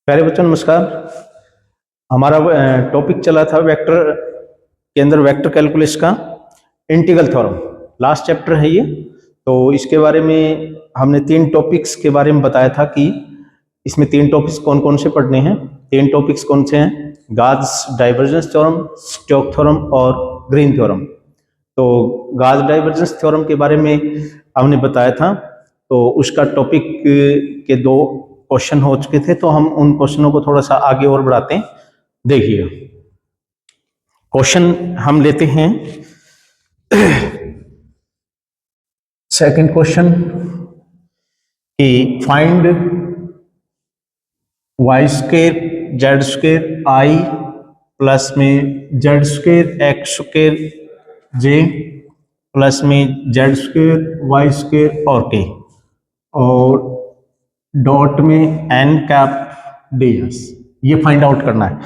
प्यारे बच्चों नमस्कार। हमारा टॉपिक चला था वेक्टर के अंदर वेक्टर कैलकुलस का इंटीग्रल थ्योरम। लास्ट चैप्टर है ये। तो इसके बारे में हमने 3 टॉपिक्स के बारे में बताया था कि इसमें 3 टॉपिक्स कौन कौन से पढ़ने हैं। 3 टॉपिक्स कौन से हैं? Gauss divergence theorem, Stokes theorem और ग्रीन थ्योरम। तो गॉस डाइवर्जेंस थ्योरम के बारे में हमने बताया था। तो उसका टॉपिक के 2 क्वेश्चन हो चुके थे, तो हम उन क्वेश्चनों को थोड़ा सा आगे और बढ़ाते हैं। देखिए क्वेश्चन हम लेते हैं सेकंड क्वेश्चन कि find Y square Z square I plus में Z square X square J plus में जेड स्क्वायर वाई स्क्वायर और के और डॉट में एन कैप डी एस, ये फाइंड आउट करना है।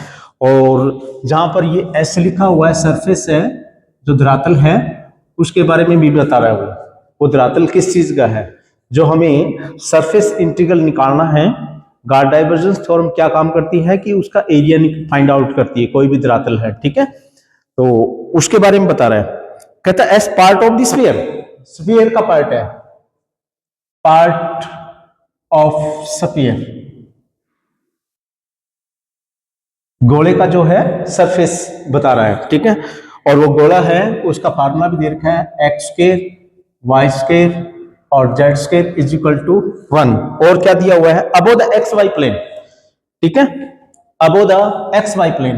और जहां पर ये एस लिखा हुआ है सरफेस है जो धरातल है, उसके बारे में भी बता रहा है। वो धरातल किस चीज का है जो हमें सरफेस इंटीग्रल निकालना है। गॉस डाइवर्जेंस थ्योरम क्या काम करती है कि उसका एरिया फाइंड आउट करती है, कोई भी धरातल है, ठीक है। तो उसके बारे में बता रहा है। कहता है S part of the sphere, sphere का पार्ट है, पार्ट ऑफ स्फीयर, गोले का जो है सरफेस बता रहा है, ठीक है। और वो गोला है उसका फार्मूला भी दे रखा है, एक्स स्क्वायर वाई स्क्वायर और Z square is equal to 1। और क्या दिया हुआ है? Above the X Y plane, ठीक है, above the X Y plane.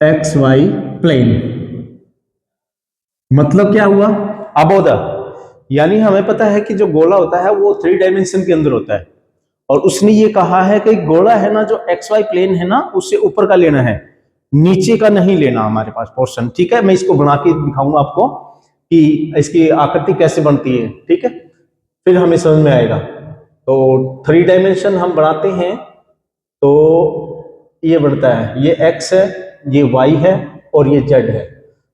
X Y plane मतलब क्या हुआ? अबो द, यानी हमें पता है कि जो गोला होता है वो 3 डायमेंशन के अंदर होता है। और उसने ये कहा है कि गोला है ना, जो एक्स वाई प्लेन है ना, उससे ऊपर का लेना है, नीचे का नहीं लेना हमारे पास पोर्शन, ठीक है। मैं इसको बना के दिखाऊंगा आपको कि इसकी आकृति कैसे बनती है, ठीक है, फिर हमें समझ में आएगा। तो 3 डायमेंशन हम बनाते हैं तो ये बनता है, ये एक्स है, ये वाई है और ये जेड है।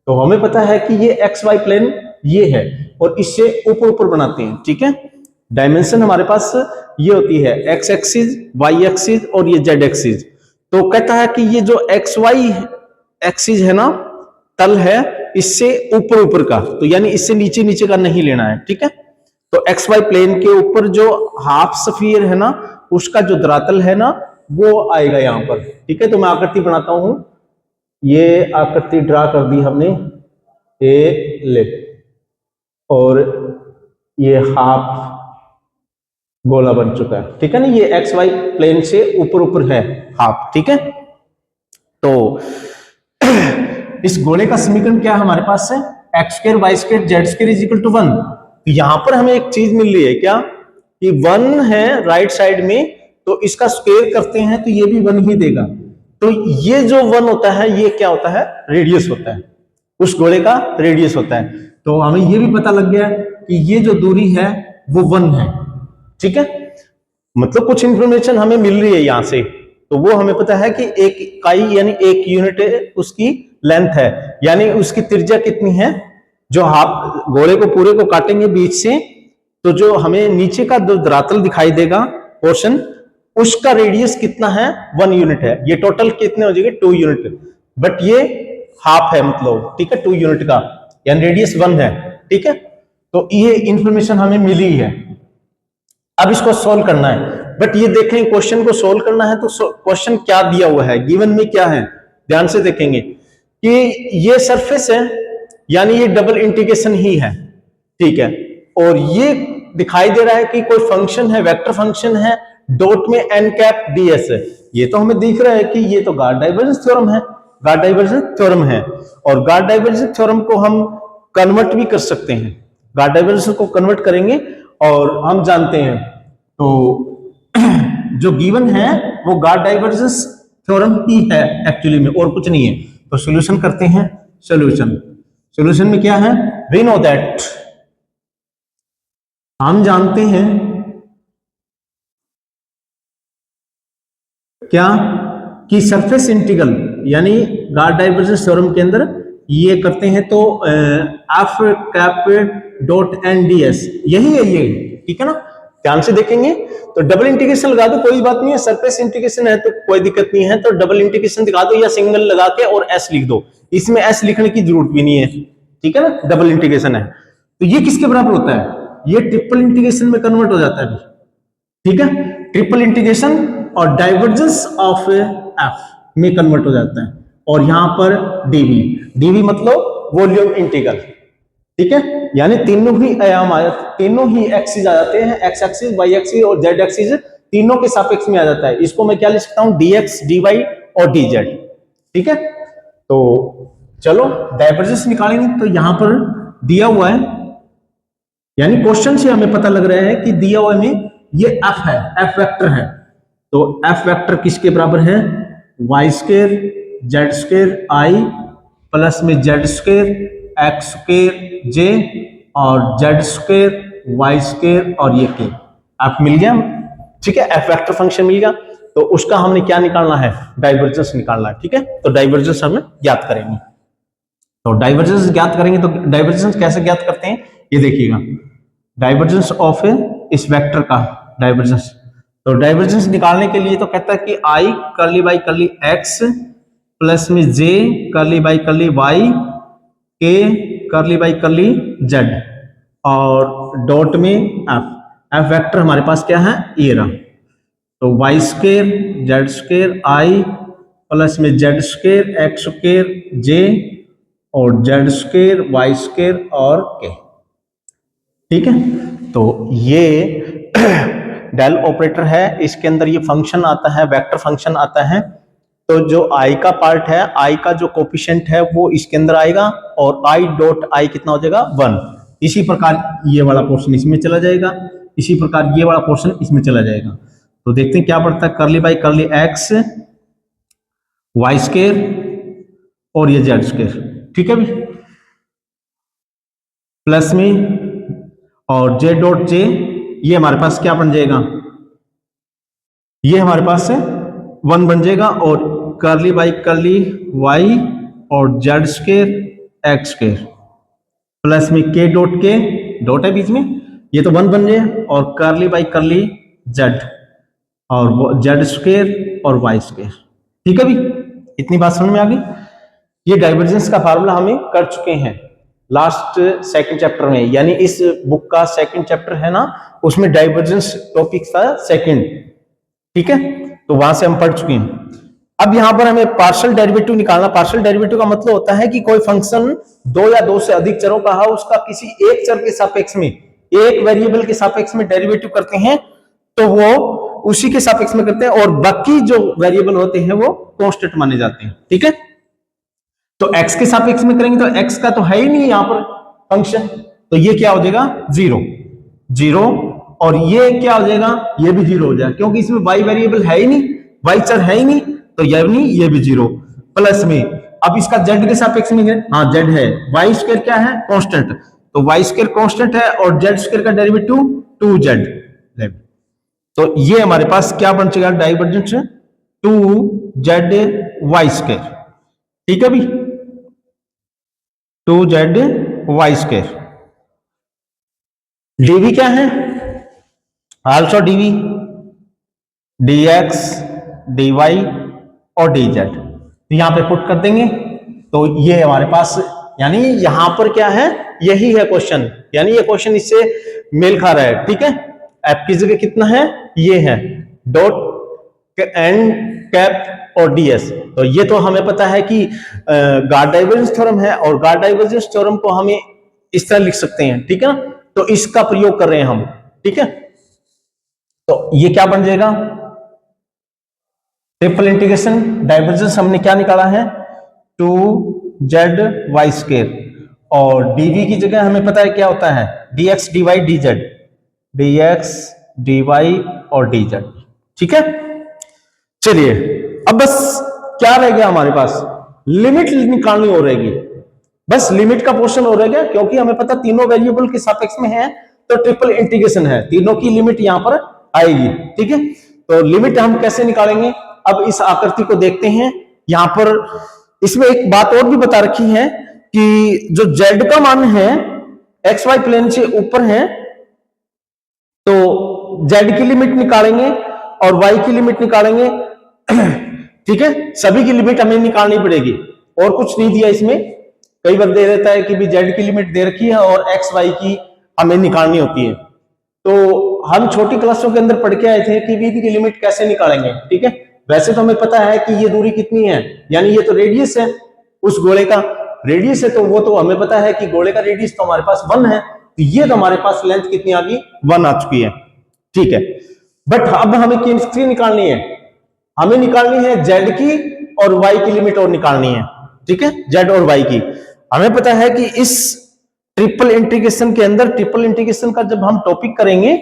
तो हमें पता है कि ये एक्स वाई प्लेन ये है और इससे ऊपर ऊपर बनाते हैं, ठीक है। डायमेंशन हमारे पास ये होती है एक्स एक्सिस, वाई एक्सिस और ये जेड एक्सिस। तो कहता है कि ये जो एक्स वाई एक्सिस है ना, तल है, इससे ऊपर ऊपर का, तो यानी इससे नीचे नीचे का नहीं लेना है, ठीक है। तो एक्स वाई प्लेन के ऊपर जो हाफ स्फीयर है ना, उसका जो धरातल है ना, वो आएगा यहां पर, ठीक है। तो मैं आकृति बनाता हूं, ये आकृति ड्रा कर दी हमने, ए ले, और ये हाफ गोला बन चुका है, ठीक है ना। ये एक्स वाई प्लेन से ऊपर ऊपर है हाफ, ठीक है। तो इस गोले का समीकरण क्या हमारे पास है? X square Y square Z square is equal to 1। तो यहां पर हमें एक चीज मिल रही है क्या कि 1 है राइट साइड में, तो इसका स्क्वायर करते हैं तो ये भी 1 ही देगा। तो ये जो 1 होता है ये क्या होता है? रेडियस होता है, उस गोले का रेडियस होता है। तो हमें ये भी पता लग गया कि ये जो दूरी है वो 1 है, ठीक है। मतलब कुछ इंफॉर्मेशन हमें मिल रही है यहां से। तो वो हमें पता है कि एक इकाई यानी 1 यूनिट उसकी लेंथ है, यानी उसकी त्रिज्या कितनी है। जो हाफ गोले को पूरे को काटेंगे बीच से, तो जो हमें नीचे का जो धरातल दिखाई देगा पोर्शन, उसका रेडियस कितना है? 1 यूनिट है। ये टोटल कितने हो जाएंगे? 2 यूनिट, बट ये हाफ है, मतलब, ठीक है, 2 यूनिट का, यानी रेडियस 1 है, ठीक है। तो ये इंफॉर्मेशन हमें मिली है। अब इसको सोल्व करना है, बट ये देखें क्वेश्चन को सोल्व करना है तो क्वेश्चन क्या दिया हुआ है, गिवन में क्या है, ध्यान से देखेंगे कि ये सरफेस है, यानी ये डबल इंटीग्रेशन ही है, ठीक है। और ये दिखाई दे रहा है कि कोई फंक्शन है, वेक्टर फंक्शन है, डॉट में एन कैप डी एस है। ये तो हमें दिख रहा है कि ये तो गॉस डाइवर्जेंस थ्योरम है, गॉस डाइवर्जेंस थ्योरम है। और गॉस डाइवर्जेंस थ्योरम को हम कन्वर्ट भी कर सकते हैं, गॉस डाइवर्जेंस को कन्वर्ट करेंगे और हम जानते हैं। तो जो गिवन है वो गॉस डाइवर्जेंस थ्योरम ही है एक्चुअली में, और कुछ नहीं है। तो सॉल्यूशन करते हैं। सॉल्यूशन में क्या है? वी नो दैट, हम जानते हैं क्या कि सरफेस इंटीग्रल यानी गॉस डाइवर्जेंस थ्योरम के अंदर ये करते हैं तो F cap dot N D S, यही है ये, ठीक है ना, ध्यान से देखेंगे। तो डबल इंटीग्रेशन लगा दो, कोई बात नहीं है, सरफेस इंटीग्रेशन है तो कोई दिक्कत नहीं है, तो डबल इंटीग्रेशन दिखा दो या सिंगल लगा के और एस लिख दो, इसमें एस लिखने की जरूरत भी नहीं है, ठीक है ना, डबल इंटीग्रेशन है। तो ये किसके बराबर होता है, ये ट्रिपल इंटीग्रेशन में कन्वर्ट हो जाता है, ठीक है, ट्रिपल इंटीग्रेशन और डाइवर्जेंस ऑफ एफ में कन्वर्ट हो जाता है। और यहां पर डीवी, डीवी मतलब वॉल्यूम इंटीग्रल, ठीक है, यानी तीनों ही आयाम तीनों ही एक्सिस आ जाते हैं, एक्स एक्सिस, वाई एक्सिस और जेड एक्सिस तीनों के सापेक्ष में आ जाता है। इसको मैं क्या लिख सकता हूं, dx, dy और dz, ठीक है। तो चलो डाइवर्जेंस निकालेंगे। तो यहां पर दिया हुआ है, यानी क्वेश्चन से हमें पता लग रहा है कि दिया हुआ में ये एफ है, एफ वेक्टर है। तो एफ वेक्टर किसके बराबर है, Y square Z square I plus में Z square X square J और जेड स्क्वायर वाई स्क्वायर और ये के, एफ मिल गया, ठीक है, एफ वेक्टर फंक्शन मिल गया। तो उसका हमने क्या निकालना है, डाइवर्जेंस निकालना है, ठीक है। तो डाइवर्जेंस हमें ज्ञात करेंगे। तो डाइवर्जेंस ज्ञात करेंगे, तो डाइवर्जेंस कैसे ज्ञात करते हैं, ये देखिएगा, डाइवर्जेंस ऑफ इस वेक्टर का डाइवर्जेंस। तो डाइवर्जेंस निकालने के लिए तो कहता है कि I curly by curly X plus में J curly by curly Y K curly by curly Z और डॉट में एफ, एफ वेक्टर हमारे पास क्या है, ये रहा। तो Y square Z square I plus में Z square X square J और जेड स्क्वायर वाई स्क्वायर और के, ठीक है। तो ये डेल ऑपरेटर है, इसके अंदर ये फंक्शन आता है, वेक्टर फंक्शन आता है। तो जो आई का पार्ट है, आई का जो कोफिशिएंट है वो इसके अंदर आएगा और आई डॉट आई कितना हो जाएगा, 1। इसी प्रकार ये वाला पोर्शन इसमें चला जाएगा, इसी प्रकार ये वाला पोर्शन इसमें चला जाएगा। तो देखते हैं क्या पड़ता है, curly by curly X Y square और ये जेड स्क्वायर, ठीक है भी, प्लस में और जे डॉट जे, ये हमारे पास क्या बन जाएगा, ये हमारे पास से 1 बन जाएगा और कर्ली बाई कर्ली वाई और Z square X square plus में के डॉट के, डॉट है बीच में, ये तो 1 बन जाए और कर्ली बाई कर्ली जेड और जेड स्क्वायर और वाई स्क्वायर, ठीक है भी। इतनी बात समझ में आ गई। ये डाइवर्जेंस का फार्मूला हमें कर चुके हैं लास्ट सेकंड चैप्टर में, यानी इस बुक का सेकंड चैप्टर है ना, उसमें डाइवर्जेंस टॉपिक था सेकंड, ठीक है। तो वहां से हम पढ़ चुके हैं। अब यहां पर हमें पार्शियल डेरिवेटिव निकालना। पार्शियल डेरिवेटिव का मतलब होता है कि कोई फंक्शन 2 या 2 से अधिक चरों का है, उसका किसी एक चर के सापेक्ष में, एक वेरिएबल के सापेक्ष में डेरिवेटिव करते हैं, तो वो उसी के सापेक्ष में करते हैं और बाकी जो वेरिएबल होते हैं वो कांस्टेंट माने जाते हैं, ठीक है। तो x के सापेक्ष में करेंगे तो x का तो है ही नहीं यहां पर फंक्शन, तो ये क्या हो जाएगा, 0 0, और ये क्या हो जाएगा, ये भी 0 हो जाएगा, क्योंकि इसमें y वेरिएबल है ही नहीं, y चर है ही नहीं, तो ये भी 0। प्लस में अब इसका z के सापेक्ष में है, हाँ z है, y स्क्वायर क्या है, कांस्टेंट, तो y स्क्वायर कांस्टेंट है और z स्क्वायर का डेरिवेटिव 2z, तो ये हमारे पास क्या बन जाएगा, डाइवर्जेंस 2z y स्क्वायर, ठीक है भी, 2z y स्क्वायर। dv क्या है, आल्सो dv dx dy और dz, तो यहां पे पुट कर देंगे। तो ये हमारे पास, यानी यहां पर क्या है, यही है क्वेश्चन, यानी ये क्वेश्चन इससे मेल खा रहा है, ठीक है। एफ की जगह कितना है, ये है डॉट एंड कैप और ds, तो ये तो हमें पता है कि गार्ड डाइवर्जेंस थ्योरम है और गार्ड डाइवर्जेंस थ्योरम को हमें इस तरह लिख सकते हैं, ठीक है ना, तो इसका प्रयोग कर रहे हैं हम, ठीक है। तो ये क्या बन जाएगा, ट्रिपल इंटीग्रेशन डाइवर्जेंस हमने क्या निकाला है, 2z y स्क्वायर, और dv की जगह हमें पता है क्या होता है, dx dy dz, dx dy और dz, ठीक है। चलिए अब बस क्या रह गया हमारे पास, लिमिट निकालनी हो रहेगी, बस लिमिट का पोर्शन हो रहेगा, क्योंकि हमें पता तीनों वेरिएबल के सापेक्ष में है, तो ट्रिपल इंटीग्रेशन है, तीनों की लिमिट यहां पर आएगी, ठीक है। तो लिमिट हम कैसे निकालेंगे, अब इस आकृति को देखते हैं। यहां पर इसमें एक बात और भी बता रखी है कि जो z का मान है xy प्लेन से ऊपर है, तो z की लिमिट निकालेंगे और y की लिमिट निकालेंगे। ठीक है, सभी की लिमिट हमें निकालनी पड़ेगी और कुछ नहीं दिया इसमें। कई बार दे देता है कि भी z की लिमिट दे रखी है और x y की हमें निकालनी होती है। तो हम छोटी क्लासों के अंदर पढ़ के आए थे कि भी की लिमिट कैसे निकालेंगे। ठीक है, वैसे तो हमें पता है कि ये दूरी कितनी है, यानी ये तो रेडियस है, उस गोले का रेडियस है, तो वो तो हमें पता है कि गोले का रेडियस तो हमारे पास 1 है, तो ये तो हमारे पास लेंथ कितनी आ गई, 1 आ चुकी है। ठीक है, बट अब हमें किसकी निकालनी है, हमें निकालनी है z की और y की लिमिट और निकालनी है। ठीक है, z और y की। हमें पता है कि इस ट्रिपल इंटीग्रेशन के अंदर, ट्रिपल इंटीग्रेशन का जब हम टॉपिक करेंगे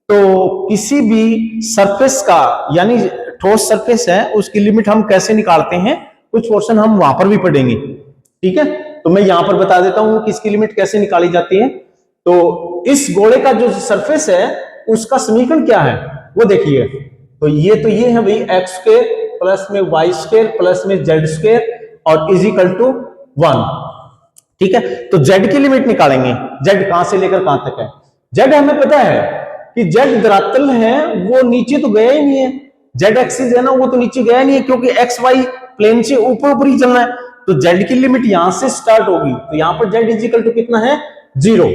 तो किसी भी सरफेस का, यानी ठोस सरफेस है, उसकी लिमिट हम कैसे निकालते हैं, कुछ पोर्शन हम वहां पर भी पढ़ेंगे। ठीक है, तो मैं यहां पर बता देता हूं कि इसकी लिमिट कैसे निकाली जाती है। तो इस गोले का जो सरफेस है उसका समीकरण क्या है वो देखिए। तो ये है भाई x स्क्वायर प्लस में y स्क्वायर प्लस में z स्क्वायर और इज इक्वल टू 1। ठीक है, तो z की लिमिट निकालेंगे। z कहां से लेकर कहां तक है, z हमें पता है कि z धरातल है, वो नीचे तो गया ही नहीं है, z एक्सिस है ना, वो तो नीचे गया नहीं है, क्योंकि x y प्लेन से ऊपर ऊपर ही चलना है। तो z की लिमिट यहां से स्टार्ट होगी, तो यहां पर z इज इक्वल टू कितना है, 0,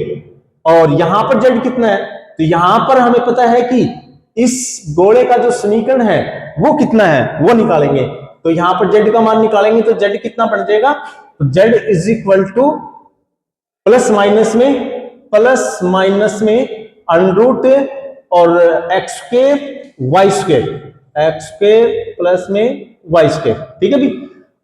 और यहां पर z कितना है, तो यहां पर हमें पता है कि इस गोले का जो समीकरण है वो कितना है, वो निकालेंगे। तो यहां पर z का मान निकालेंगे तो z कितना बन जाएगा, तो z is equal to plus minus में अनरूट और X square Y square, X square plus में वाई स्क्वायर। ठीक है भी,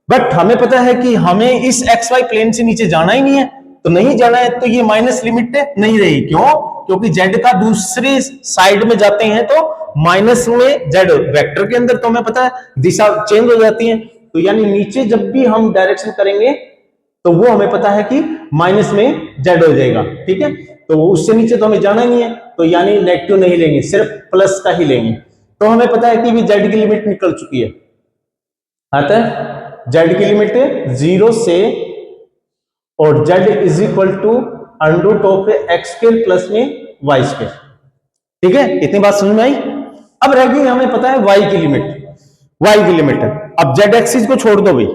बट हमें पता है कि हमें इस एक्स वाई प्लेन से नीचे जाना ही नहीं है, तो नहीं जाना है तो ये माइनस लिमिट नहीं रहेगी। क्यों, क्योंकि z का दूसरे साइड में जाते हैं तो माइनस में z वेक्टर के अंदर तो हमें पता है दिशा चेंज हो जाती है, तो यानी नीचे जब भी हम डायरेक्शन करेंगे तो वो हमें पता है कि माइनस में z हो जाएगा। ठीक है, तो उससे नीचे तो हमें जाना ही नहीं है, तो यानी नेगेटिव नहीं लेंगे, सिर्फ प्लस का ही लेंगे। तो हमें पता है कि भी z की लिमिट निकल चुकी है, अतः z की लिमिट 0 से, और z is equal to under of X square plus में वाई स्क्वायर। ठीक है, इतनी बात समझ में आई। अब रह गई हमें पता है y की लिमिट, y की लिमिट। अब z एक्सिस को छोड़ दो भाई,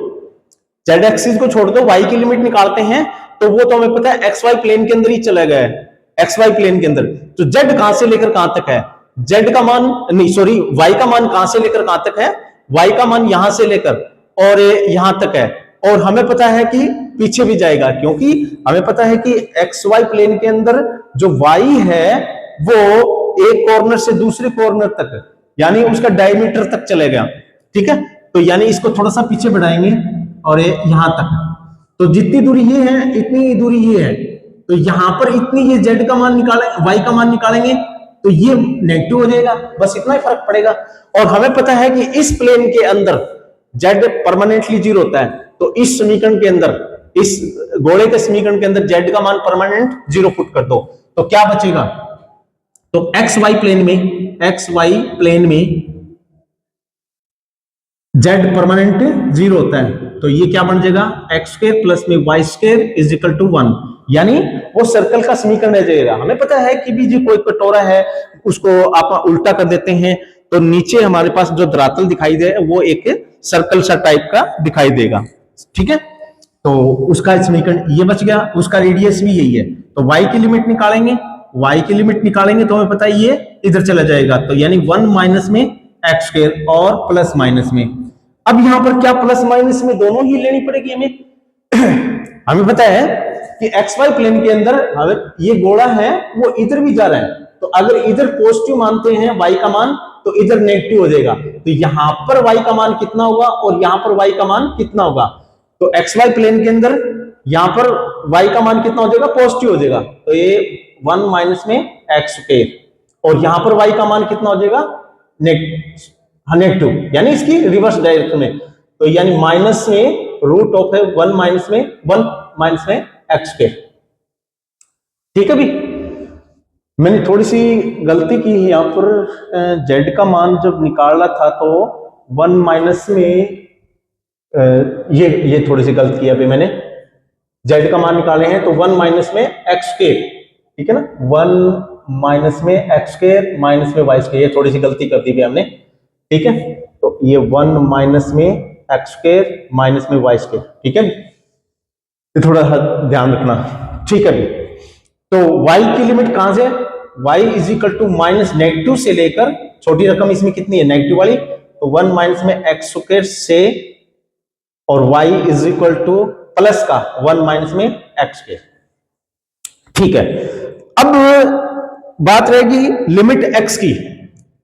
z एक्सिस को छोड़ दो, y की लिमिट निकालते हैं, तो वो तो हमें पता है एक्स वाई प्लेन के अंदर ही चला गया है, एक्स वाई प्लेन के अंदर। तो z कहां से लेकर कहां तक है, z का मान नहीं सॉरी y का मान कहां से लेकर कहां तक है, y का मान यहां से लेकर और यहां तक है, और हमें पता है कि पीछे भी जाएगा, क्योंकि हमें पता है कि एक्स वाई प्लेन के अंदर जो y है वो एक कॉर्नर से दूसरे कॉर्नर तक, यानी उसका डायमीटर तक चलेगा। ठीक है, तो यानी इसको थोड़ा सा पीछे बढ़ाएंगे और यहां तक, तो जितनी दूरी ये है इतनी दूरी ये है, तो यहां पर इतनी ये z का मान निकाले, y का मान निकालेंगे तो ये नेगेटिव हो जाएगा, बस इतना ही फर्क पड़ेगा। और हमें पता है कि इस प्लेन के अंदर z परमानेंटली 0 होता है, तो इस समीकरण के अंदर, इस गोले के समीकरण के अंदर z का मान परमानेंट 0 पुट कर दो, तो क्या बचेगा, तो एक्स वाई प्लेन में z परमानेंट 0 होता है, तो ये क्या बन जाएगा, एक्स स्क्वायर प्लस में Y square is equal to 1, यानी वो सर्कल का समीकरण रह जाएगा। हमें पता है कि भी जो कोई कटोरा है उसको आप उल्टा कर देते हैं तो नीचे हमारे पास जो धरातल दिखाई दे वो एक सर्कल सा टाइप का दिखाई देगा। ठीक है, तो उसका समीकरण ये बच गया, उसका रेडियस भी यही है। तो y की लिमिट निकालेंगे, y की लिमिट निकालेंगे तो हमें पता है ये इधर चला जाएगा, तो यानी 1 माइनस में एक्स स्क्वायर और प्लस माइनस में। अब यहां पर क्या प्लस माइनस में दोनों ही लेनी पड़ेगी हमें। हमें पता है कि एक्स वाई प्लेन के अंदर ये गोला है वो इधर भी जा रहा है, तो अगर इधर पॉजिटिव मानते हैं y का मान तो इधर नेगेटिव हो जाएगा, तो यहां पर y का मान कितना होगा और यहां पर y का मान कितना होगा, तो एक्स वाई प्लेन के अंदर यहां पर y का मान कितना हो जाएगा, पॉजिटिव हो जाएगा, तो ये 1 माइनस में एक्स स्क्वायर, और यहां पर y का मान कितना हो जाएगा, नेगेटिव, यानी इसकी रिवर्स डायरेक्शन में, तो यानी माइनस में रूट ऑफ है 1 माइनस में एक्स स्क्वायर। ठीक है भी, मैंने थोड़ी सी गलती की यहां पर, z का मान जब निकाला था तो 1 माइनस में ये थोड़ी सी गलत किया अभी मैंने, z का मान निकाले हैं तो 1 माइनस में एक्स स्क्वायर, ठीक है ना, 1 माइनस में एक्स स्क्वायर माइनस में वाई स्क्वायर, ये थोड़ी सी गलती कर दी भी हमने, ठीक है। तो ये 1 माइनस में एक्स स्क्वायर माइनस में वाई स्क्वायर, ठीक है, ये थोड़ा ध्यान रखना, ठीक है। तो y की लिमिट कहां से, y is equal to minus negative से लेकर, छोटी रकम इसमें कितनी है नेगेटिव वाली, तो 1 माइनस में एक्स स्क्वायर से, और y is equal to plus का 1 माइनस में एक्स स्क्वायर, ठीक है। अब बात रहेगी लिमिट x की,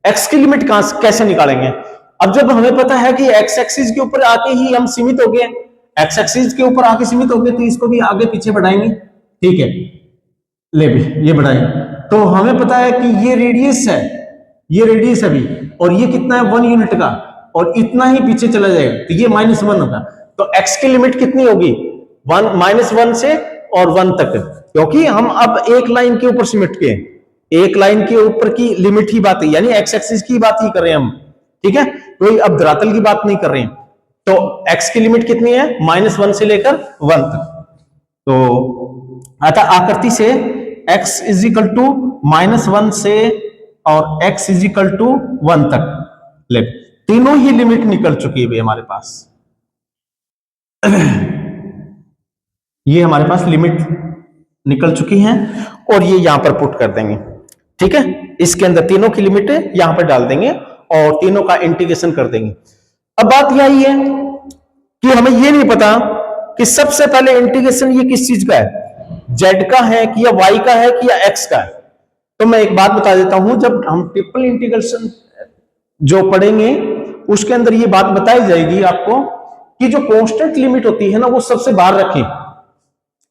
x की लिमिट कहां कैसे निकालेंगे। अब जब हमें पता है कि x एक्सिस के ऊपर आके ही हम सीमित हो गए, x एक्सिस के ऊपर आके सीमित हो गए, तो इसको भी आगे पीछे बढ़ाएंगे, ठीक है, ले भी ये बढ़ाएंगे, तो हमें पता है कि ये रेडियस है, ये रेडियस अभी, और ये कितना है 1 यूनिट का, और इतना ही पीछे चला जाएगा, तो ये -1 होगा। तो x की लिमिट कितनी होगी, -1 से और 1 तक, क्योंकि हम अब एक लाइन के ऊपर सिमट के, एक लाइन के ऊपर की लिमिट ही बात है, यानी x एक्सिस की बात ही कर रहे हैं हम, ठीक है, कोई अब धरातल की बात नहीं कर रहे हैं। तो x की लिमिट कितनी है, -1 से लेकर 1 तक। तो अतः आकृति से x इज इक्वल टू -1 से और x इज इक्वल टू 1 तक, ले तीनों ही लिमिट निकल चुकी है हमारे पास। ये हमारे पास लिमिट निकल चुकी हैं, और ये यहां पर पुट कर देंगे, ठीक है, इसके अंदर तीनों की लिमिट यहां पर डाल देंगे और तीनों का इंटीग्रेशन कर देंगे। अब बात यही है कि हमें ये नहीं पता कि सबसे पहले इंटीग्रेशन ये किस चीज का है, z का है कि या y का है कि या x का है। तो मैं एक बात बता देता हूं, जब हम ट्रिपल इंटीग्रेशन जो पढ़ेंगे उसके अंदर ये बात बताई जाएगी आपको कि जो कांस्टेंट लिमिट होती है ना, वो सबसे बाहर रखें,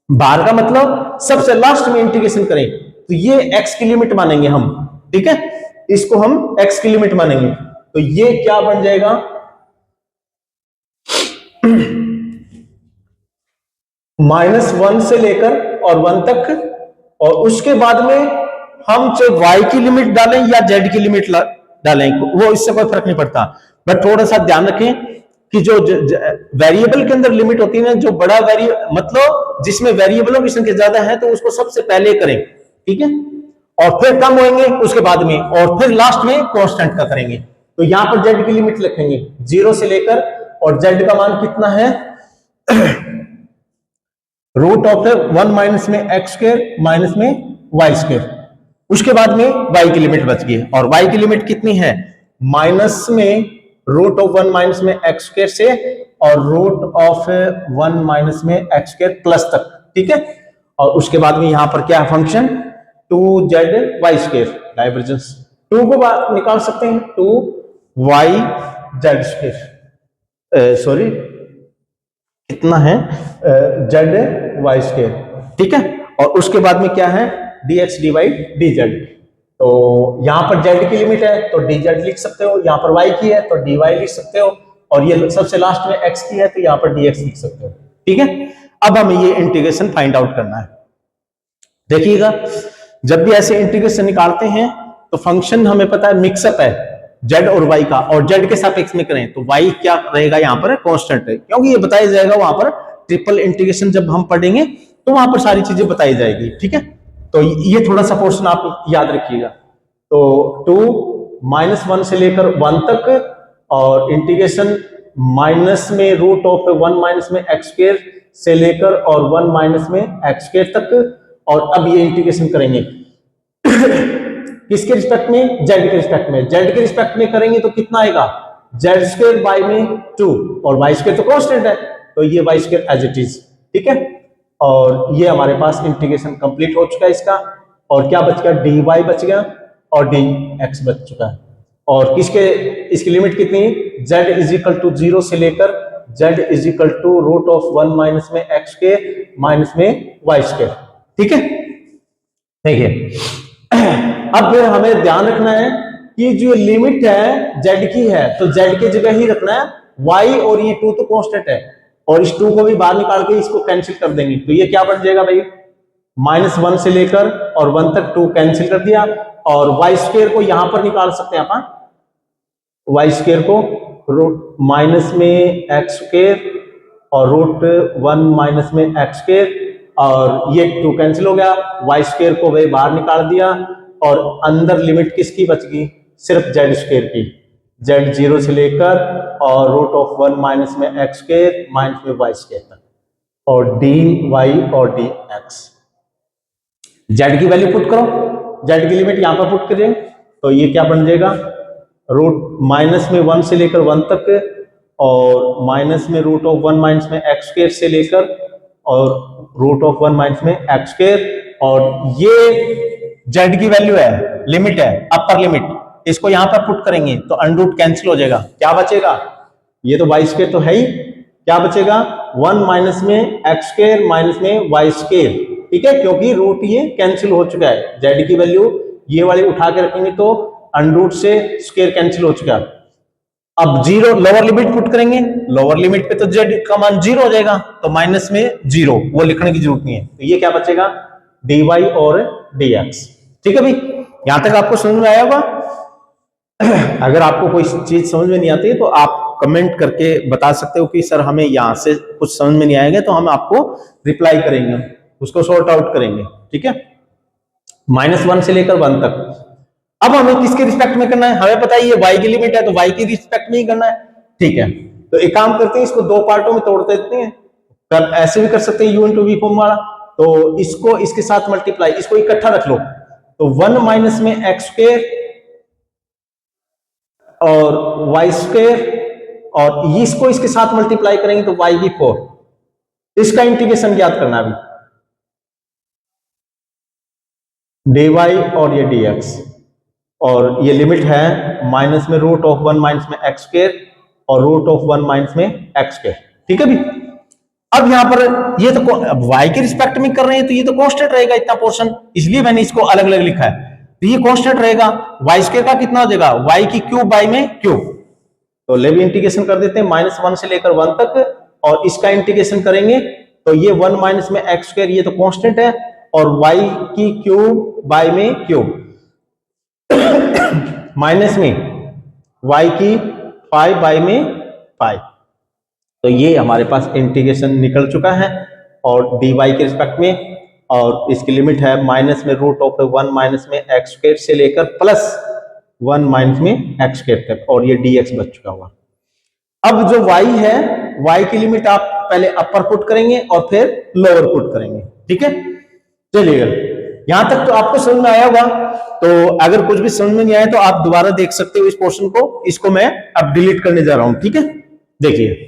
बाहर का मतलब सबसे लास्ट में इंटीग्रेशन करें, तो ये x की लिमिट मानेंगे हम, ठीक है, इसको हम x की लिमिट मानेंगे। तो ये क्या बन जाएगा, -1 से लेकर और 1 तक, और उसके बाद में हम चाहे y की लिमिट डालें या z की लिमिट डालें, वो इससे कोई फर्क नहीं पड़ता, बट थोड़ा सा ध्यान रखें कि जो वेरिएबल के अंदर लिमिट होती है ना, जो बड़ा वेरिएबल मतलब जिसमें वेरिएबलों की संख्या ज्यादा है, तो उसको सबसे पहले करें, ठीक है, और फिर कम होंगे उसके बाद में, और फिर लास्ट में कांस्टेंट का करेंगे। तो यहां पर z की लिमिट लिखेंगे 0 से लेकर, और z का मान कितना है √1 माइनस में एक्स स्क्वायर माइनस में वाई स्क्वायर, उसके बाद में y की लिमिट बच गई, और y की लिमिट कितनी है, माइनस में √1 माइनस में एक्स स्क्वायर से और √1 माइनस में एक्स स्क्वायर प्लस तक, ठीक है, और उसके बाद में यहां पर क्या है function 2z Y square, divergence 2 को निकाल सकते हैं, 2y z स्क्वायर, सॉरी कितना है z वाई स्क्वायर, ठीक है, और उसके बाद में क्या है dx डिवाइड dz। तो यहां पर z की लिमिट है तो dz लिख सकते हो, यहां पर y की है तो dy लिख सकते हो, और ये सबसे लास्ट में x की है तो यहां पर dx लिख सकते हो, ठीक है। अब हमें ये इंटीग्रेशन फाइंड आउट करना है। देखिएगा, जब भी ऐसे इंटीग्रेशन निकालते हैं तो फंक्शन हमें पता है मिक्सअप है z और y का, और z के सापेक्ष में करें तो y क्या रहेगा यहाँ पर कांस्टेंट है, क्योंकि ये बताया जाएगा वहां पर ट्रिपल इंटीग्रेशन जब हम पढ़ेंगे तो वहां पर सारी चीजें बताई जाएगी, ठीक है। तो ये थोड़ा सा पोर्शन आप याद रखिएगा। तो 2 -1 से लेकर 1 तक, और इंटीग्रेशन माइनस में √1 माइनस में एक्स स्क्वायर से लेकर और 1 माइनस में एक्स स्क्वायर तक, और अब ये इंटीग्रेशन करेंगे किसके रिस्पेक्ट में, z के रिस्पेक्ट में, z के रिस्पेक्ट में करेंगे तो कितना आएगा z स्क्वायर बाय में 2, और y स्क्वायर तो कांस्टेंट है तो ये y square as it is, ठीक है। और ये हमारे पास इंटीग्रेशन कंप्लीट हो चुका है इसका, और क्या बच गया dy बच गया और dx बच चुका है, और किसके इसकी लिमिट कितनी, z इज इक्वल टू 0 से लेकर z is equal to √1 minus में एक्स स्क्वायर माइनस में वाई स्क्वायर, ठीक है। देखिए अब हमें ध्यान रखना है कि जो लिमिट है z की है तो z की जगह ही रखना है y, और ये 2 तो कांस्टेंट है, और इस 2 को भी बाहर निकाल के इसको कैंसिल कर देंगे, तो ये क्या बन जाएगा भाई, -1 से लेकर और 1 तक 2 कैंसिल कर दिया, और वाई स्क्वायर को यहां पर निकाल सकते हैं अपन, वाई स्क्वायर को माइनस में एक्स स्क्वायर और √1 माइनस में एक्स स्क्वायर, और ये 2 कैंसिल हो गया, वाई स्क्वायर को भाई बाहर निकाल दिया, और अंदर लिमिट किसकी बच गई, सिर्फ जेड स्क्वायर की, जेड 0 से लेकर और रूट ऑफ 1 माइनस में एक्स स्क्वायर माइनस में वाई स्क्वायर तक, और डी वाई और डी एक्स। जेड की वैल्यू पुट करो, जेड की लिमिट यहां पर पुट करें तो ये क्या बन जाएगा, रूट माइनस में 1 से लेकर 1 तक, और माइनस में रूट ऑफ 1 माइनस में एक्स स्क्वायर से लेकर और रूट ऑफ 1 माइनस में एक्स स्क्वायर, और ये जेड की वैल्यू है, लिमिट है, अपर लिमिट, इसको यहां पर पुट करेंगे तो अनरूट कैंसिल हो जाएगा, क्या बचेगा, ये तो वाई स्क्वायर तो है ही, क्या बचेगा 1 माइनस में एक्स स्क्वायर माइनस में वाई स्क्वायर, ठीक है, क्योंकि रूट ये कैंसिल हो चुका है, जेड की वैल्यू ये वाली उठा के रखेंगे तो अनरूट से स्क्वायर कैंसिल हो चुका है। अब जीरो लोअर लिमिट पुट करेंगे, लोअर लिमिट पे तो जेड का मान 0 हो जाएगा, तो माइनस में 0 वो लिखने की जरूरत नहीं है, तो ये क्या बचेगा dy और dx। ठीक है भाई, यहां तक आपको समझ में आया होगा। अगर आपको कोई चीज समझ में नहीं आती है तो आप कमेंट करके बता सकते हो कि सर हमें यहां से कुछ समझ में नहीं आएगा, तो हम आपको रिप्लाई करेंगे, उसको सॉर्ट आउट करेंगे, ठीक है। -1 से लेकर 1 तक। अब हमें किसके रिस्पेक्ट में करना है, हमें पता है ये y की लिमिट है तो y की रिस्पेक्ट में ही करना है, ठीक है। तो एक काम करते हैं, इसको दो पार्टों में तोड़ देते हैं, कर ऐसे भी कर सकते हैं u इंटू वी फॉर्म वाला, तो इसको इसके साथ मल्टीप्लाई, इसको इकट्ठा रख लो, तो 1 माइनस में एक्स स्क्वायर और वाई स्क्वायर, और इसको इसके साथ मल्टीप्लाई करेंगे तो y की 4, इसका इंटीग्रेशन ज्ञात करना अभी, dy और ये dx, और ये लिमिट है माइनस में रूट ऑफ 1 माइनस में एक्स स्क्वायर और रूट ऑफ 1 माइनस में एक्स स्क्वायर, ठीक है भी। अब यहां पर ये तो y के रिस्पेक्ट में कर रहे हैं तो ये तो कांस्टेंट रहेगा इतना पोर्शन, इसलिए मैंने इसको अलग अलग लिखा है, तो ये कांस्टेंट रहेगा, y स्क्वायर का कितना हो जाएगा y की क्यूब बाई में क्यूब, तो लेवी इंटीग्रेशन कर देते हैं -1 से लेकर 1 तक, और इसका इंटीग्रेशन करेंगे तो ये 1 माइनस में एक्स स्क्वायर ये तो कांस्टेंट है, और y की क्यूब बाई में क्यूब माइनस में y की 5 बाई में 5, तो ये हमारे पास इंटीग्रेशन निकल चुका है, और dy के रिस्पेक्ट में, और इसकी लिमिट है माइनस में रूट ऑफ 1 माइनस में एक्स स्क्वायर से लेकर प्लस 1 माइनस में एक्स स्क्वायर तक, और ये dx बच चुका हुआ। अब जो y है, y की लिमिट आप पहले अपर पुट करेंगे और फिर लोअर पुट करेंगे, ठीक है। चलिए यहां तक तो आपको समझ में आया होगा, तो अगर कुछ भी समझ में नहीं आया तो आप दोबारा देख सकते हो इस पोर्शन को, इसको मैं अब डिलीट करने जा रहा हूं, ठीक है। देखिए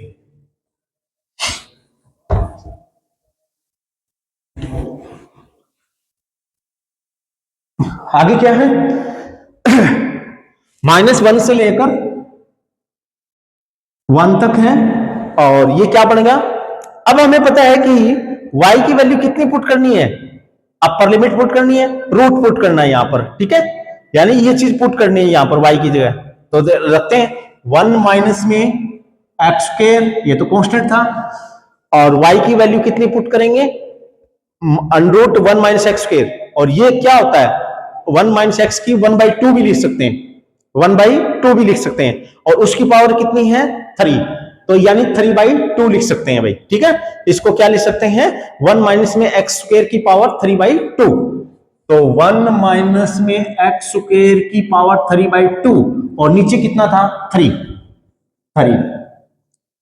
आगे क्या है, -1 से लेकर 1 तक है, और ये क्या बनेगा, अब हमें पता है कि y की वैल्यू कितनी पुट करनी है, अपर लिमिट पुट करनी है, रूट पुट करना है यहां पर, ठीक है, यानी ये चीज पुट करनी है यहां पर y की जगह, तो रखते हैं 1 माइनस में एक्स स्क्वायर, ये तो कांस्टेंट था, और y की वैल्यू कितनी पुट करेंगे, अंडरूट 1 माइनस एक्स स्क्वायर, और ये क्या होता है 1 माइनस एक्स की 1/2 भी लिख सकते हैं, 1/2 भी लिख सकते हैं, और उसकी पावर कितनी है 3, तो यानी 3/2 लिख सकते हैं भाई, ठीक है। इसको क्या लिख सकते हैं 1 माइनस में एक्स स्क्वायर की पावर 3/2, तो 1 माइनस में एक्स स्क्वायर की पावर 3/2, और नीचे कितना था 3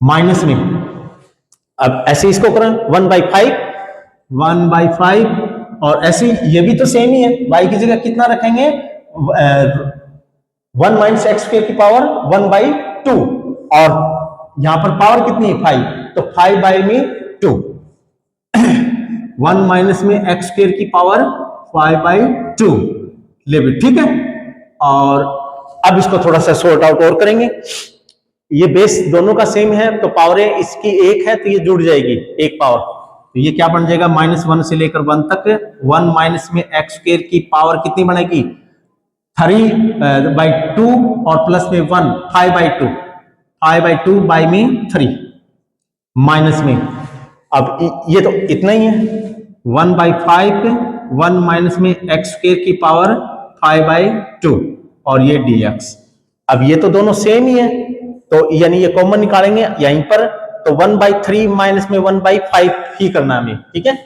माइनस में, अब ऐसे इसको करें 1/5, और ऐसे ये भी तो सेम ही है, y की जगह कितना रखेंगे 1 माइनस एक्स स्क्वायर की पावर 1/2, और यहां पर पावर कितनी है 5, तो 5/2, 1 माइनस में एक्स स्क्वायर की पावर 5/2 लिमिट, ठीक है। और अब इसको थोड़ा सा सॉर्ट आउट और करेंगे, ये बेस दोनों का सेम है तो पावरें इसकी एक है तो ये जुड़ जाएगी एक पावर, तो ये क्या बन जाएगा -1 से लेकर 1 तक, 1 माइनस में एक्स स्क्वायर की पावर कितनी बनेगी 3/2, और प्लस में 1 5/2 बाई में 3 माइनस में, अब ये तो इतना ही है 1/5, 1 माइनस में एक्स स्क्वायर की पावर 5/2, और ये dx, अब ये तो दोनों सेम ही है, तो यानी ये कॉमन निकालेंगे यहीं पर, तो 1/3 माइनस में 1/5 ही करना हमें, ठीक है,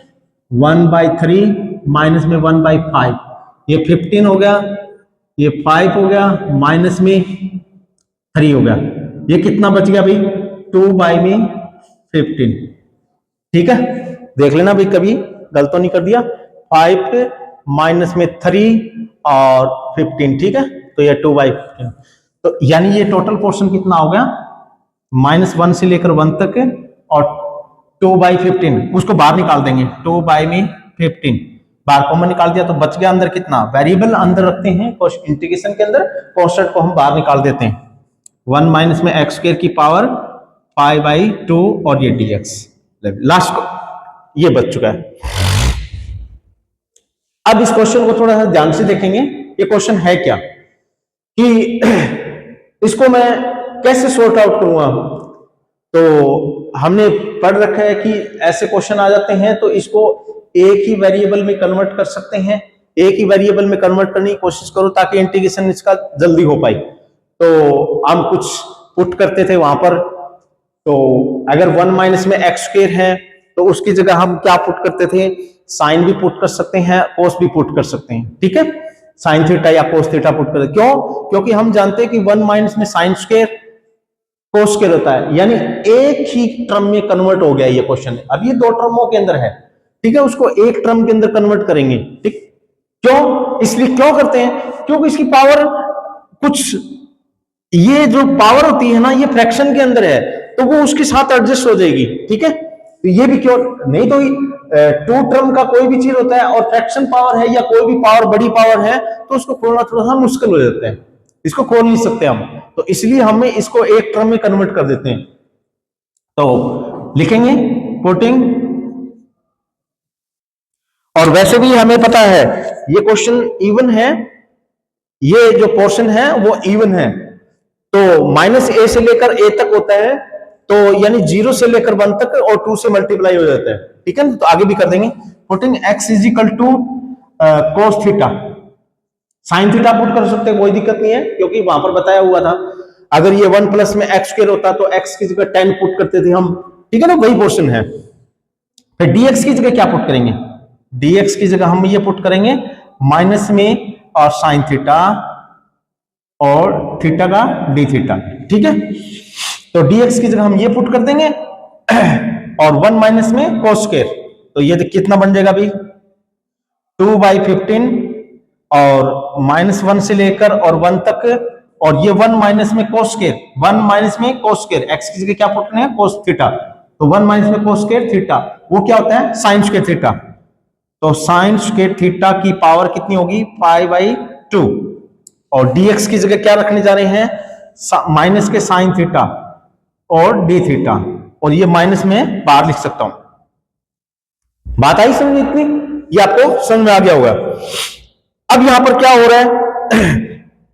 1/3 माइनस में 1/5, ये 15 हो गया, ये 5 हो गया, माइनस में 3 हो गया, ये कितना बच गया भाई 2/15। ठीक है, देख लेना भाई कभी गलत तो नहीं कर दिया। 5 माइनस में 3 और 15, ठीक है, तो ये 2/15। तो यानी ये टोटल पोर्शन कितना हो गया -1 से लेकर 1 तक और 2/15, उसको बाहर निकाल देंगे 2/15, बाहर कॉमन निकाल दिया तो बच गया अंदर कितना, वेरिएबल अंदर रखते हैं इंटीग्रेशन के अंदर, कांस्टेंट को हम बाहर निकाल देते हैं। 1 माइनस में x² की पावर π/2 और ये dx, लास्ट को ये बच चुका है। अब इस क्वेश्चन को थोड़ा सा ध्यान से देखेंगे, ये क्वेश्चन है क्या कि इसको मैं कैसे सॉर्ट आउट करूंगा। तो हमने पढ़ रखा है कि ऐसे क्वेश्चन आ जाते हैं तो इसको एक ही वेरिएबल में कन्वर्ट कर सकते हैं, एक ही वेरिएबल में कन्वर्ट करने की कोशिश करो ताकि इंटीग्रेशन इसका जल्दी हो पाए। तो हम कुछ पुट करते थे वहां पर, तो अगर 1 माइनस में x² है तो उसकी जगह हम क्या पुट करते थे, साइन भी पुट कर सकते हैं, कोस भी पुट कर सकते हैं। ठीक है, साइन थीटा या कोस थीटा पुट कर, क्यों, क्योंकि हम जानते हैं कि 1 माइनस में साइन स्क्वायर कोस स्क्वायर होता है, यानी एक ही टर्म में कन्वर्ट हो गया ये क्वेश्चन। अब ये 2 टर्मों के अंदर है, ठीक है, उसको एक टर्म के अंदर कन्वर्ट करेंगे। ठीक, क्यों, इसलिए क्यों करते हैं, क्योंकि इसकी पावर कुछ, ये जो पावर होती है ना, ये फ्रैक्शन के अंदर है तो वो उसके साथ एडजस्ट हो जाएगी। ठीक है, तो ये भी क्यों नहीं, तो 2 टर्म का कोई भी चीज होता है और फ्रैक्शन पावर है या कोई भी पावर बड़ी पावर है तो उसको खोलना थोड़ा सा मुश्किल हो जाता है, इसको खोल नहीं सकते हम, तो इसलिए हमें इसको एक टर्म में कन्वर्ट कर देते हैं। तो लिखेंगे पुटिंग, और वैसे भी हमें पता है ये क्वेश्चन इवन है, ये जो पोर्शन है वो इवन है, तो -a से लेकर a तक होता है, तो यानी 0 से लेकर 1 तक और 2 से मल्टीप्लाई हो जाता है। ठीक है, तो आगे भी कर देंगे। Putting x = cos theta, sine theta put कर सकते हैं, कोई दिक्कत नहीं है, क्योंकि वहां पर बताया हुआ था अगर ये 1 प्लस में x² होता तो x की जगह 10 पुट करते थे हम। ठीक है ना, वही पोर्शन है। फिर dx की जगह क्या पुट करेंगे, dx की जगह हम ये पुट करेंगे माइनस में और साइन थीटा और थीटा का d थीटा। ठीक है, तो dx की जगह हम ये पुट कर देंगे और 1 माइनस में cos स्क्वायर, तो ये कितना बन जाएगा भाई 2/15 और -1 से लेकर और 1 तक, और ये 1 माइनस में cos स्क्वायर, 1 माइनस में cos स्क्वायर, x की जगह क्या पुट करना है cos थीटा, तो 1 माइनस में cos स्क्वायर थीटा, वो क्या होता है sin स्क्वायर थीटा, तो sin स्क्वायर थीटा की पावर कितनी होगी π/2, और dx की जगह क्या रखने जा रहे हैं माइनस के sin थीटा और d थीटा, और ये माइनस में बाहर लिख सकता हूं। बात आई समझ इतनी, ये आपको समझ में आ गया होगा। अब यहां पर क्या हो रहा है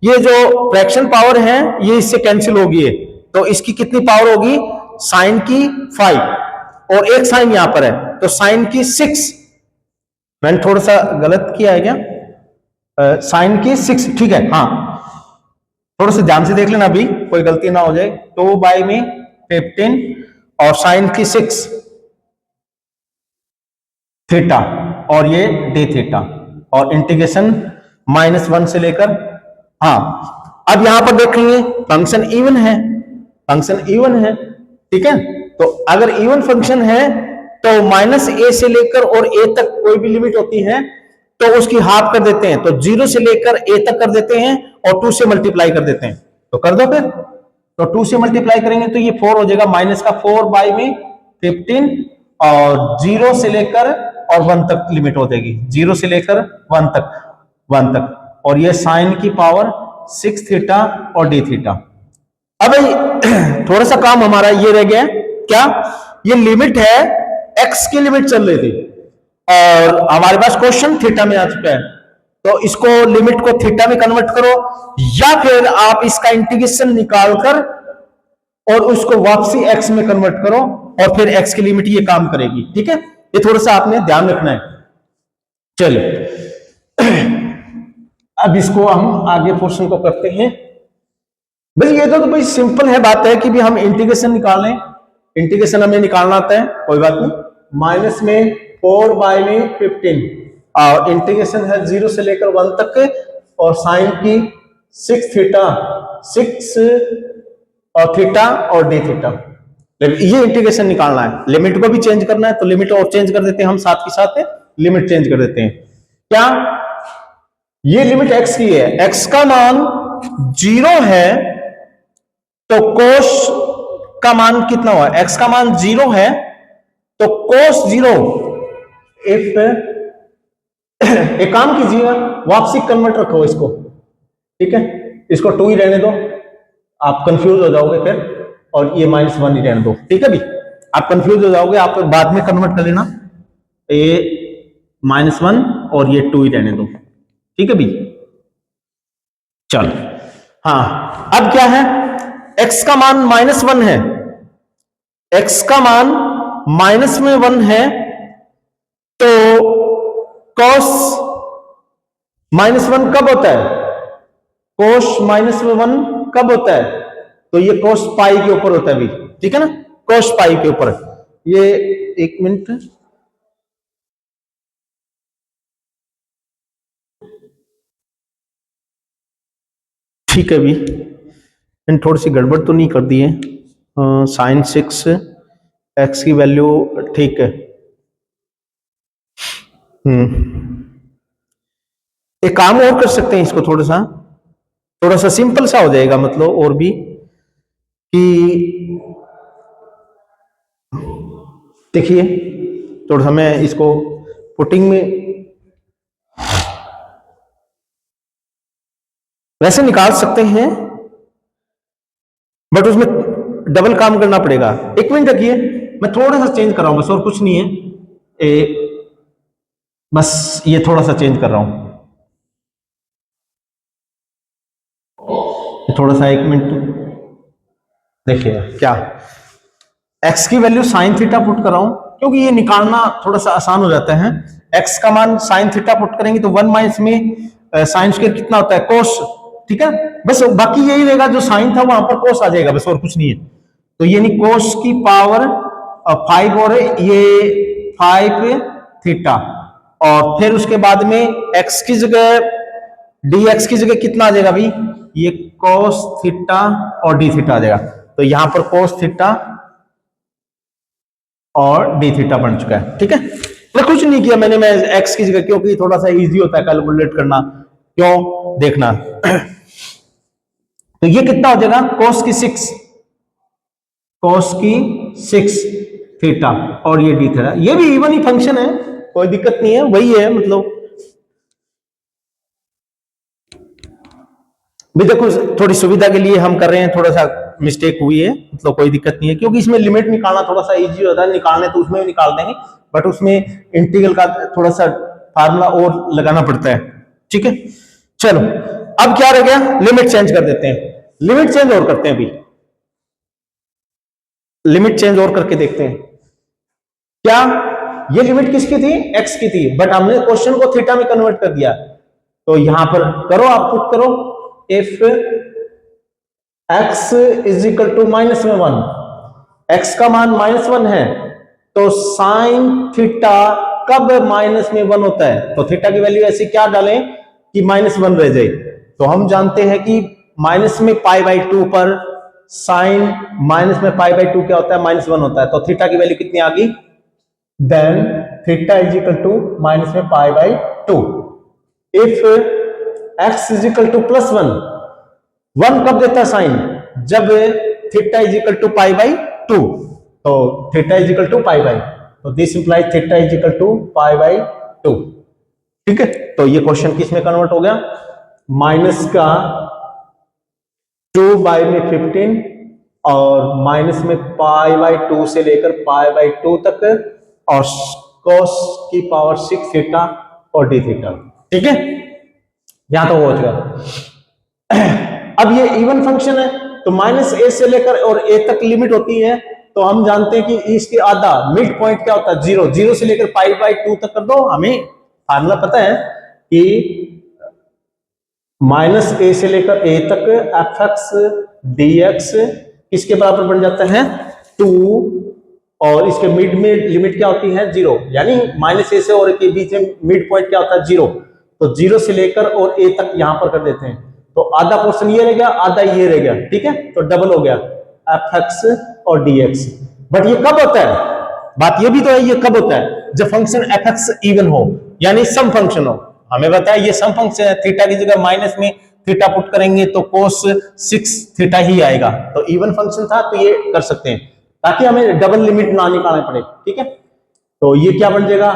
ये जो फ्रैक्शन पावर है ये इससे कैंसिल होगी है, तो इसकी कितनी पावर होगी साइन की 5 और एक साइन यहां पर है तो साइन की 6, मैंने थोड़ा सा गलत किया है क्या, साइन की 6, ठीक है, हाँ थोड़ा सा ध्यान से देख लेना अभी कोई गलती ना हो जाए। 2/15 और साइन की 6 थीटा और ये d थीटा, और इंटीग्रेशन -1 से लेकर, हाँ अब यहां पर देखेंगे फंक्शन इवन है, फंक्शन इवन है। ठीक है, तो अगर इवन फंक्शन है तो -a से लेकर और a तक कोई भी लिमिट होती है तो उसकी हाफ कर देते हैं, तो 0 से लेकर a तक कर देते हैं और 2 से मल्टीप्लाई कर देते हैं, तो कर दो फिर, तो 2 से मल्टीप्लाई करेंगे तो ये 4 हो जाएगा, माइनस का 4/15 और 0 से लेकर और 1 तक लिमिट हो जाएगी, 0 से लेकर 1 तक, और ये साइन की पावर 6 थीटा और d थीटा। अब थोड़ा सा काम हमारा ये रह गया, क्या, ये लिमिट है x की लिमिट चल रही थी और हमारे पास क्वेश्चन थीटा में आ चुका है, तो इसको लिमिट को थीटा में कन्वर्ट करो या फिर आप इसका इंटीग्रेशन निकालकर और उसको वापसी x में कन्वर्ट करो और फिर x की लिमिट ये काम करेगी। ठीक है, ये थोड़ा सा आपने ध्यान रखना है। चलिए अब इसको हम आगे पोर्शन को करते हैं। भाई ये तो भाई सिंपल है, बात है कि भी हम इंटीग्रेशन निकालें, इंटीग्रेशन हमें निकालना आता है, कोई बात नहीं, माइनस में 4/15 इंटीग्रेशन है 0 से लेकर 1 तक, और साइन की 6 थीटा, 6 और थीटा और डी थीटा, ये इंटीग्रेशन निकालना है। लिमिट को भी चेंज करना है, तो लिमिट और चेंज कर देते हैं हम, साथ के साथ लिमिट चेंज कर देते हैं। क्या ये लिमिट x की है, x का मान 0 है तो कोस का मान कितना हुआ, x का मान 0 है तो कोस 0, इफ एक काम कीजिएगा, वापसी कन्वर्ट रखो इसको, ठीक है, इसको 2 ही रहने दो, आप कंफ्यूज हो जाओगे फिर, और ये -1 ही रहने दो, ठीक है भी, आप कंफ्यूज हो जाओगे, आप बाद में कन्वर्ट कर लेना, ये -1 और ये 2 ही रहने दो, ठीक है भी। चल हाँ, अब क्या है, x का मान -1 है, x का मान -1 है, तो cos -1 कब होता है, cos -1 कब होता है, तो ये cos पाई के ऊपर होता है भी, ठीक है ना, cos पाई के ऊपर। ये एक मिनट, ठीक है भी, मैंने थोड़ी सी गड़बड़ तो नहीं कर दी है, sin 6 x की वैल्यू ठीक है, एक काम और कर सकते हैं, इसको थोड़ा सा सिंपल सा हो जाएगा, मतलब और भी कि देखिए, थोड़ा सा मैं इसको पुटिंग में वैसे निकाल सकते हैं, बट उसमें डबल काम करना पड़ेगा। एक मिनट रखिए, मैं थोड़ा सा चेंज कर रहा हूं बस, और कुछ नहीं है, बस ये थोड़ा सा चेंज कर रहा हूं, थोड़ा सा, एक मिनट देखिए क्या, x की वैल्यू साइन थीटा पुट कर रहा हूं, क्योंकि ये निकालना थोड़ा सा आसान हो जाता है। x का मान साइन थीटा पुट करेंगे तो 1 माइनस में साइन स्क्वायर कितना होता है, कोस, ठीक है, बस बाकी यही रहेगा, जो साइन था वहां पर कोस आ जाएगा, बस और कुछ नहीं है। तो ये नहीं, कोस की पावर 5 और ये 5 थीटा, और फिर उसके बाद में x की जगह dx की जगह कितना आ जाएगा भाई, ये cos थीटा और d थीटा आ जाएगा, तो यहां पर cos थीटा और d थीटा बन चुका है, ठीक है। मैं कुछ नहीं किया मैंने, मैं x की जगह, क्योंकि थोड़ा सा इजी होता है कैलकुलेट करना, क्यों देखना तो ये कितना हो जाएगा, cos की 6 थीटा और ये d थीटा, ये भी इवन ही फंक्शन है, कोई दिक्कत नहीं है, वही है, मतलब भी देखो, थोड़ी सुविधा के लिए हम कर रहे हैं, थोड़ा सा मिस्टेक हुई है, मतलब कोई दिक्कत नहीं है, क्योंकि इसमें लिमिट निकालना थोड़ा सा इजी होता है, निकालने तो उसमें भी निकाल देंगे, बट उसमें इंटीग्रल का थोड़ा सा फार्मूला और लगाना पड़ता है, ठीक है। चलो अब क्या रह गया, लिमिट चेंज कर देते हैं, लिमिट चेंज और करते हैं, अभी लिमिट चेंज और करके देखते हैं। क्या ये लिमिट किसकी थी, एक्स की थी, बट हमने क्वेश्चन को थीटा में कन्वर्ट कर दिया, तो यहां पर करो, आप पुट करो, if x is equal to -1, x का मान -1 है, तो साइन थीटा कब -1 होता है, तो थीटा की वैल्यू ऐसी क्या डालें कि -1 रह जाए, तो हम जानते हैं कि माइनस में π/2 पर साइन माइनस में π/2 क्या होता है, -1 होता है, तो थीटा की वैल्यू कितनी आ गई, then theta is equal to minus में π/2, if x is equal to +1, 1 कब देता है साइन, जब थीटा इज इक्वल टू π/2, तो थीटा इज इक्वल टू π/, तो this implies theta is equal to π/2, ठीक है। तो ये क्वेश्चन किस में कन्वर्ट हो गया, माइनस का 2/15 और माइनस में π/2 से लेकर π/2 तक, और cos की पावर 6 थीटा और d थीटा, ठीक है, यहां तो हो चुका। अब ये इवन फंक्शन है, तो -a से लेकर और a तक लिमिट होती है, तो हम जानते हैं कि इसके आधा मिड पॉइंट क्या होता है, 0 से लेकर π/2 तक कर दो, हमें फार्मूला पता है कि -a से लेकर a तक fx dx किसके बराबर बन जाता है, 2 और इसके मिड में लिमिट क्या होती है 0, यानी -a से और a के बीच में मिड पॉइंट क्या होता है 0। तो 0 से लेकर और a तक यहां पर कर देते हैं, तो आधा पोर्शन ये रह गया, आधा ये रह गया, ठीक है। तो डबल हो गया fx और dx। बट ये कब होता है, बात ये भी तो है, ये कब होता है जब फंक्शन fx इवन हो, यानी सम फंक्शन हो। हमें बताया ये सम फंक्शन है, थीटा की जगह माइनस में थीटा पुट करेंगे तो cos 6 थीटा ही आएगा, तो इवन फंक्शन था तो ये कर सकते हैं, ताकि हमें डबल लिमिट ना निकालना पड़े, ठीक है। तो ये क्या बन जाएगा,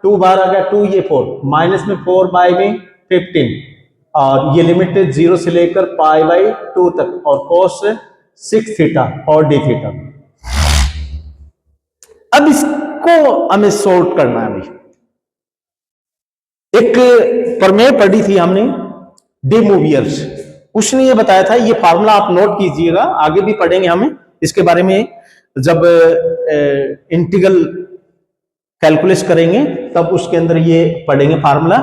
2 बार आ गया 2, ये 4, माइनस में 4 बाई में 15, और ये लिमिट 0 से लेकर पाई बाई 2 तक, और cos 6 थीटा और d थीटा। अब इसको हमें सॉल्व करना है। अभी एक प्रमेय पढ़ी थी हमने, डी मूवियर्स, उसने ये बताया था, ये फार्मूला आप नोट कीजिएगा, आगे भी पढ़ेंगे हमें इसके बारे में, जब इंटीग्रल कैलकुलेट करेंगे तब उसके अंदर ये पढ़ेंगे फार्मूला।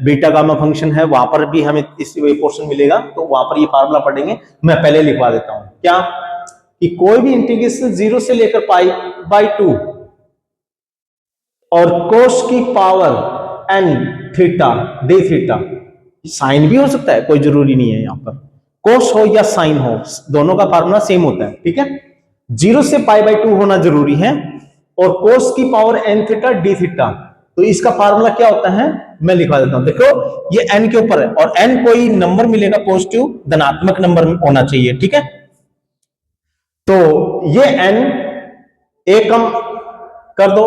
बीटा गामा फंक्शन है, वहां पर भी हमें इस पोर्शन मिलेगा, तो वहां पर ये फार्मूला पढ़ेंगे। मैं पहले लिखवा देता हूं क्या, कि कोई भी इंटीग्रेशन 0 से लेकर पाई बाई 2 और कोस की power n theta d theta, sine भी हो सकता है, कोई जरूरी नहीं है, यहां पर कोस हो या साइन हो, दोनों का फार्मूला सेम होता है, ठीक है। 0 से पाई बाई 2 होना जरूरी है, और कोस की power n theta d theta, तो इसका फार्मूला क्या होता है मैं लिखवा देता हूं। देखो ये n के ऊपर है, और n कोई नंबर मिलेगा पॉजिटिव धनात्मक नंबर होना चाहिए, ठीक है। तो ये n a कम कर दो,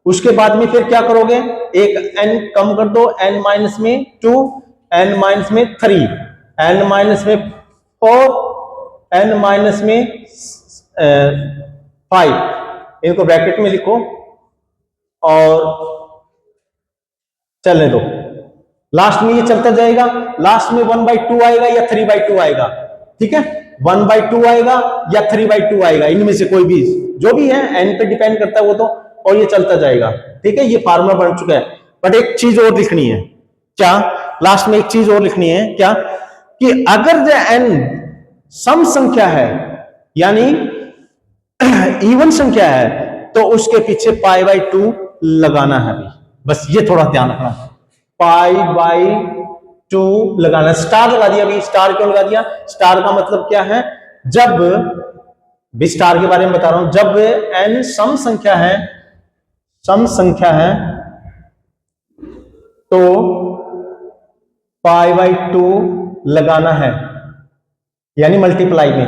उसके बाद में फिर क्या करोगे, एक n कम कर दो, n माइनस में 2, n माइनस में 3, n माइनस में 4, n माइनस में 5, इनको ब्रैकेट में लिखो और चलने दो। लास्ट में ये चलता जाएगा, लास्ट में 1/2 आएगा या 3/2 आएगा, ठीक है। 1/2 आएगा या 3/2 आएगा, इनमें से कोई भी, जो भी है n पे डिपेंड करता है वो तो, और ये चलता जाएगा, ठीक है। ये फार्मूला बन चुका है, बट एक चीज और लिखनी है, क्या, लास्ट में एक चीज और लिखनी है, क्या, कि अगर जो n सम संख्या है, यानी इवन संख्या है, तो उसके पीछे पाई बाई 2 लगाना है अभी, बस ये थोड़ा ध्यान रखना, पाई बाई 2 लगाना। स्टार लगा दिया, अभी स्टार क्यों लगा दिया, स्टार का मतलब क्या है, जब भी स्टार के बारे में बता रहा हूं, जब n सम संख्या है, सम संख्या है, तो पाई बाई 2 लगाना है, यानी मल्टीप्लाई में,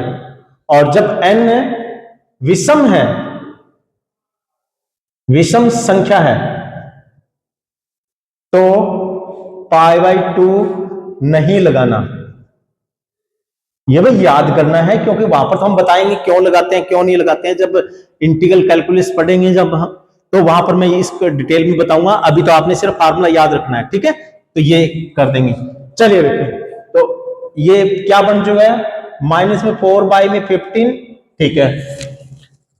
और जब n विषम है, विषम संख्या है, तो पाई बाई 2 नहीं लगाना। यह भी याद करना है, क्योंकि वहां पर तो हम बताएंगे क्यों लगाते हैं क्यों नहीं लगाते हैं, जब इंटीग्रल कैलकुलस पढ़ेंगे जब हम, तो वहां पर मैं इसको डिटेल में बताऊंगा, अभी तो आपने सिर्फ फार्मूला याद रखना है, ठीक है। तो ये कर देंगे, चलिए देखिए, तो ये क्या बन चुका है, माइनस में 4 बाई में 15, ठीक है।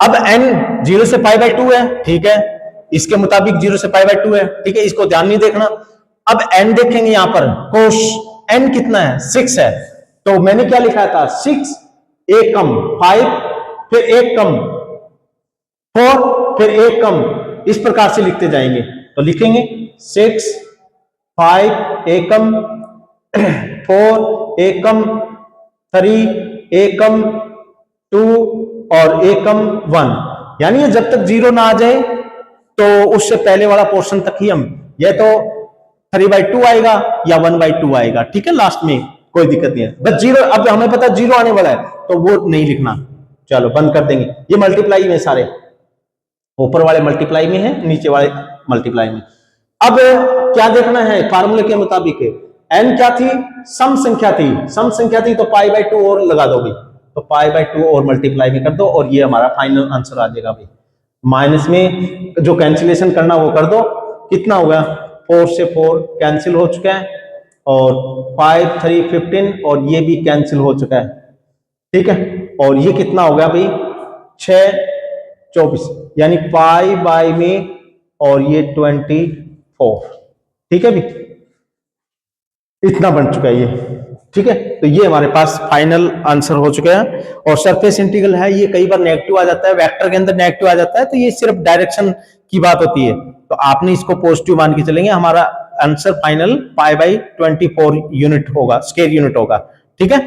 अब n 0 से पाई बाई 2 है, ठीक है, इसके मुताबिक 0 से पाई बाई 2 है, ठीक है, इसको ध्यान नहीं देखना। अब n देखेंगे यहां पर, कोस n कितना है 6 है, तो मैंने क्या लिखा था 6, एक कम 5, फिर एक कम 4, फिर एक कम, इस प्रकार से लिखते जाएंगे। तो लिखेंगे 6, 5 एक कम, 4 एक कम, 3 एक कम, 2 और एक कम 1, यानी जब तक 0 ना आ जाए तो उससे पहले वाला पोर्शन तक ही हम, ये तो 3/2 आएगा या 1/2 आएगा, ठीक है, लास्ट में कोई दिक्कत नहीं है, बस 0, अब हमें पता 0 आने वाला है तो वो नहीं लिखना। चलो बंद कर देंगे, ये मल्टीप्लाई में सारे, ऊपर वाले मल्टीप्लाई में है, नीचे वाले मल्टीप्लाई में। अब क्या देखना है, फार्मूले के मुताबिक n क्या थी, सम संख्या थी, सम संख्या थी, तो पाई बाई 2 और लगा दोगे, तो पाई बाई 2 और मल्टीप्लाई में कर दो, और ये हमारा फाइनल आंसर आ जाएगा भाई। माइनस में जो कैंसिलेशन करना वो कर दो, कितना होगा, 4 से 4 कैंसिल हो चुका है, और 5 3 15, और ये भी कैंसिल हो चुका है, ठीक है। और ये कितना हो गया भाई, 6 24, यानी पाई बाई में, और ये 24, ठीक है भी, इतना बन चुका है ये। ठीक है, तो ये हमारे पास फाइनल आंसर हो चुका है। और सरफेस इंटीग्रल है, ये कई बार नेगेटिव आ जाता है, वेक्टर के अंदर नेगेटिव आ जाता है, तो ये सिर्फ डायरेक्शन की बात होती है, तो आपने इसको पॉजिटिव मान के चलेंगे। हमारा आंसर फाइनल π/24 यूनिट होगा, स्क्वायर यूनिट होगा। ठीक है,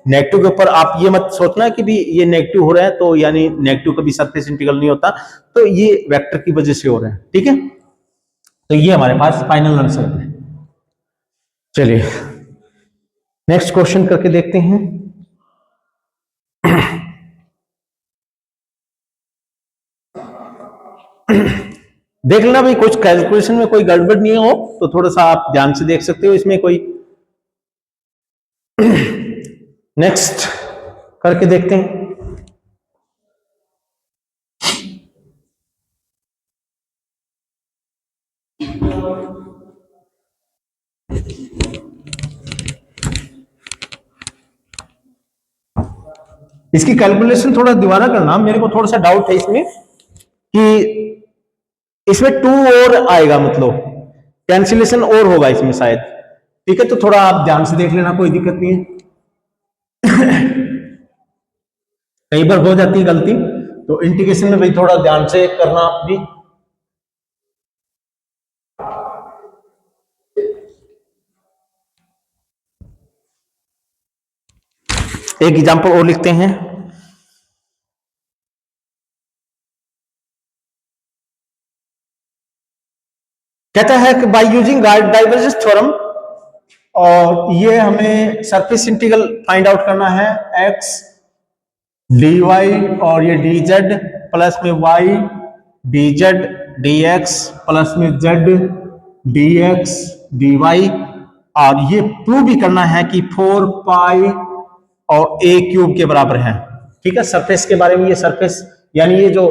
नेगेटिव के ऊपर आप ये मत सोचना कि भी ये नेगेटिव हो रहा है तो यानी नेगेटिव कभी सरफेस इंटीग्रल नहीं होता, तो ये वेक्टर की वजह से हो रहा है। ठीक है, तो ये हमारे पास फाइनल आंसर है। चलिए नेक्स्ट क्वेश्चन करके देखते हैं। देख लेना भाई, कुछ कैलकुलेशन में कोई गड़बड़ नहीं हो तो थोड़ा सा आप ध्यान से देख सकते हो इसमें कोई। नेक्स्ट करके देखते हैं। इसकी कैलकुलेशन थोड़ा दोबारा करना, मेरे को थोड़ा सा डाउट है इसमें कि इसमें 2 और आएगा, मतलब कैंसिलेशन और होगा इसमें शायद। ठीक है, तो थोड़ा आप ध्यान से देख लेना, कोई दिक्कत नहीं है। कई बार हो जाती है गलती, तो इंटीग्रेशन में भाई थोड़ा ध्यान से करना आप भी। एक एग्जांपल और लिखते हैं। कहता है कि बाय यूजिंग डाइवर्जेंस थ्योरम, और ये हमें सरफेस इंटीग्रल फाइंड आउट करना है, x dy और ये dz प्लस में y dz dx प्लस में z dx dy, और ये प्रूव भी करना है कि 4 पाई और a क्यूब के बराबर है। ठीक है, सरफेस के बारे में, ये सरफेस यानी ये जो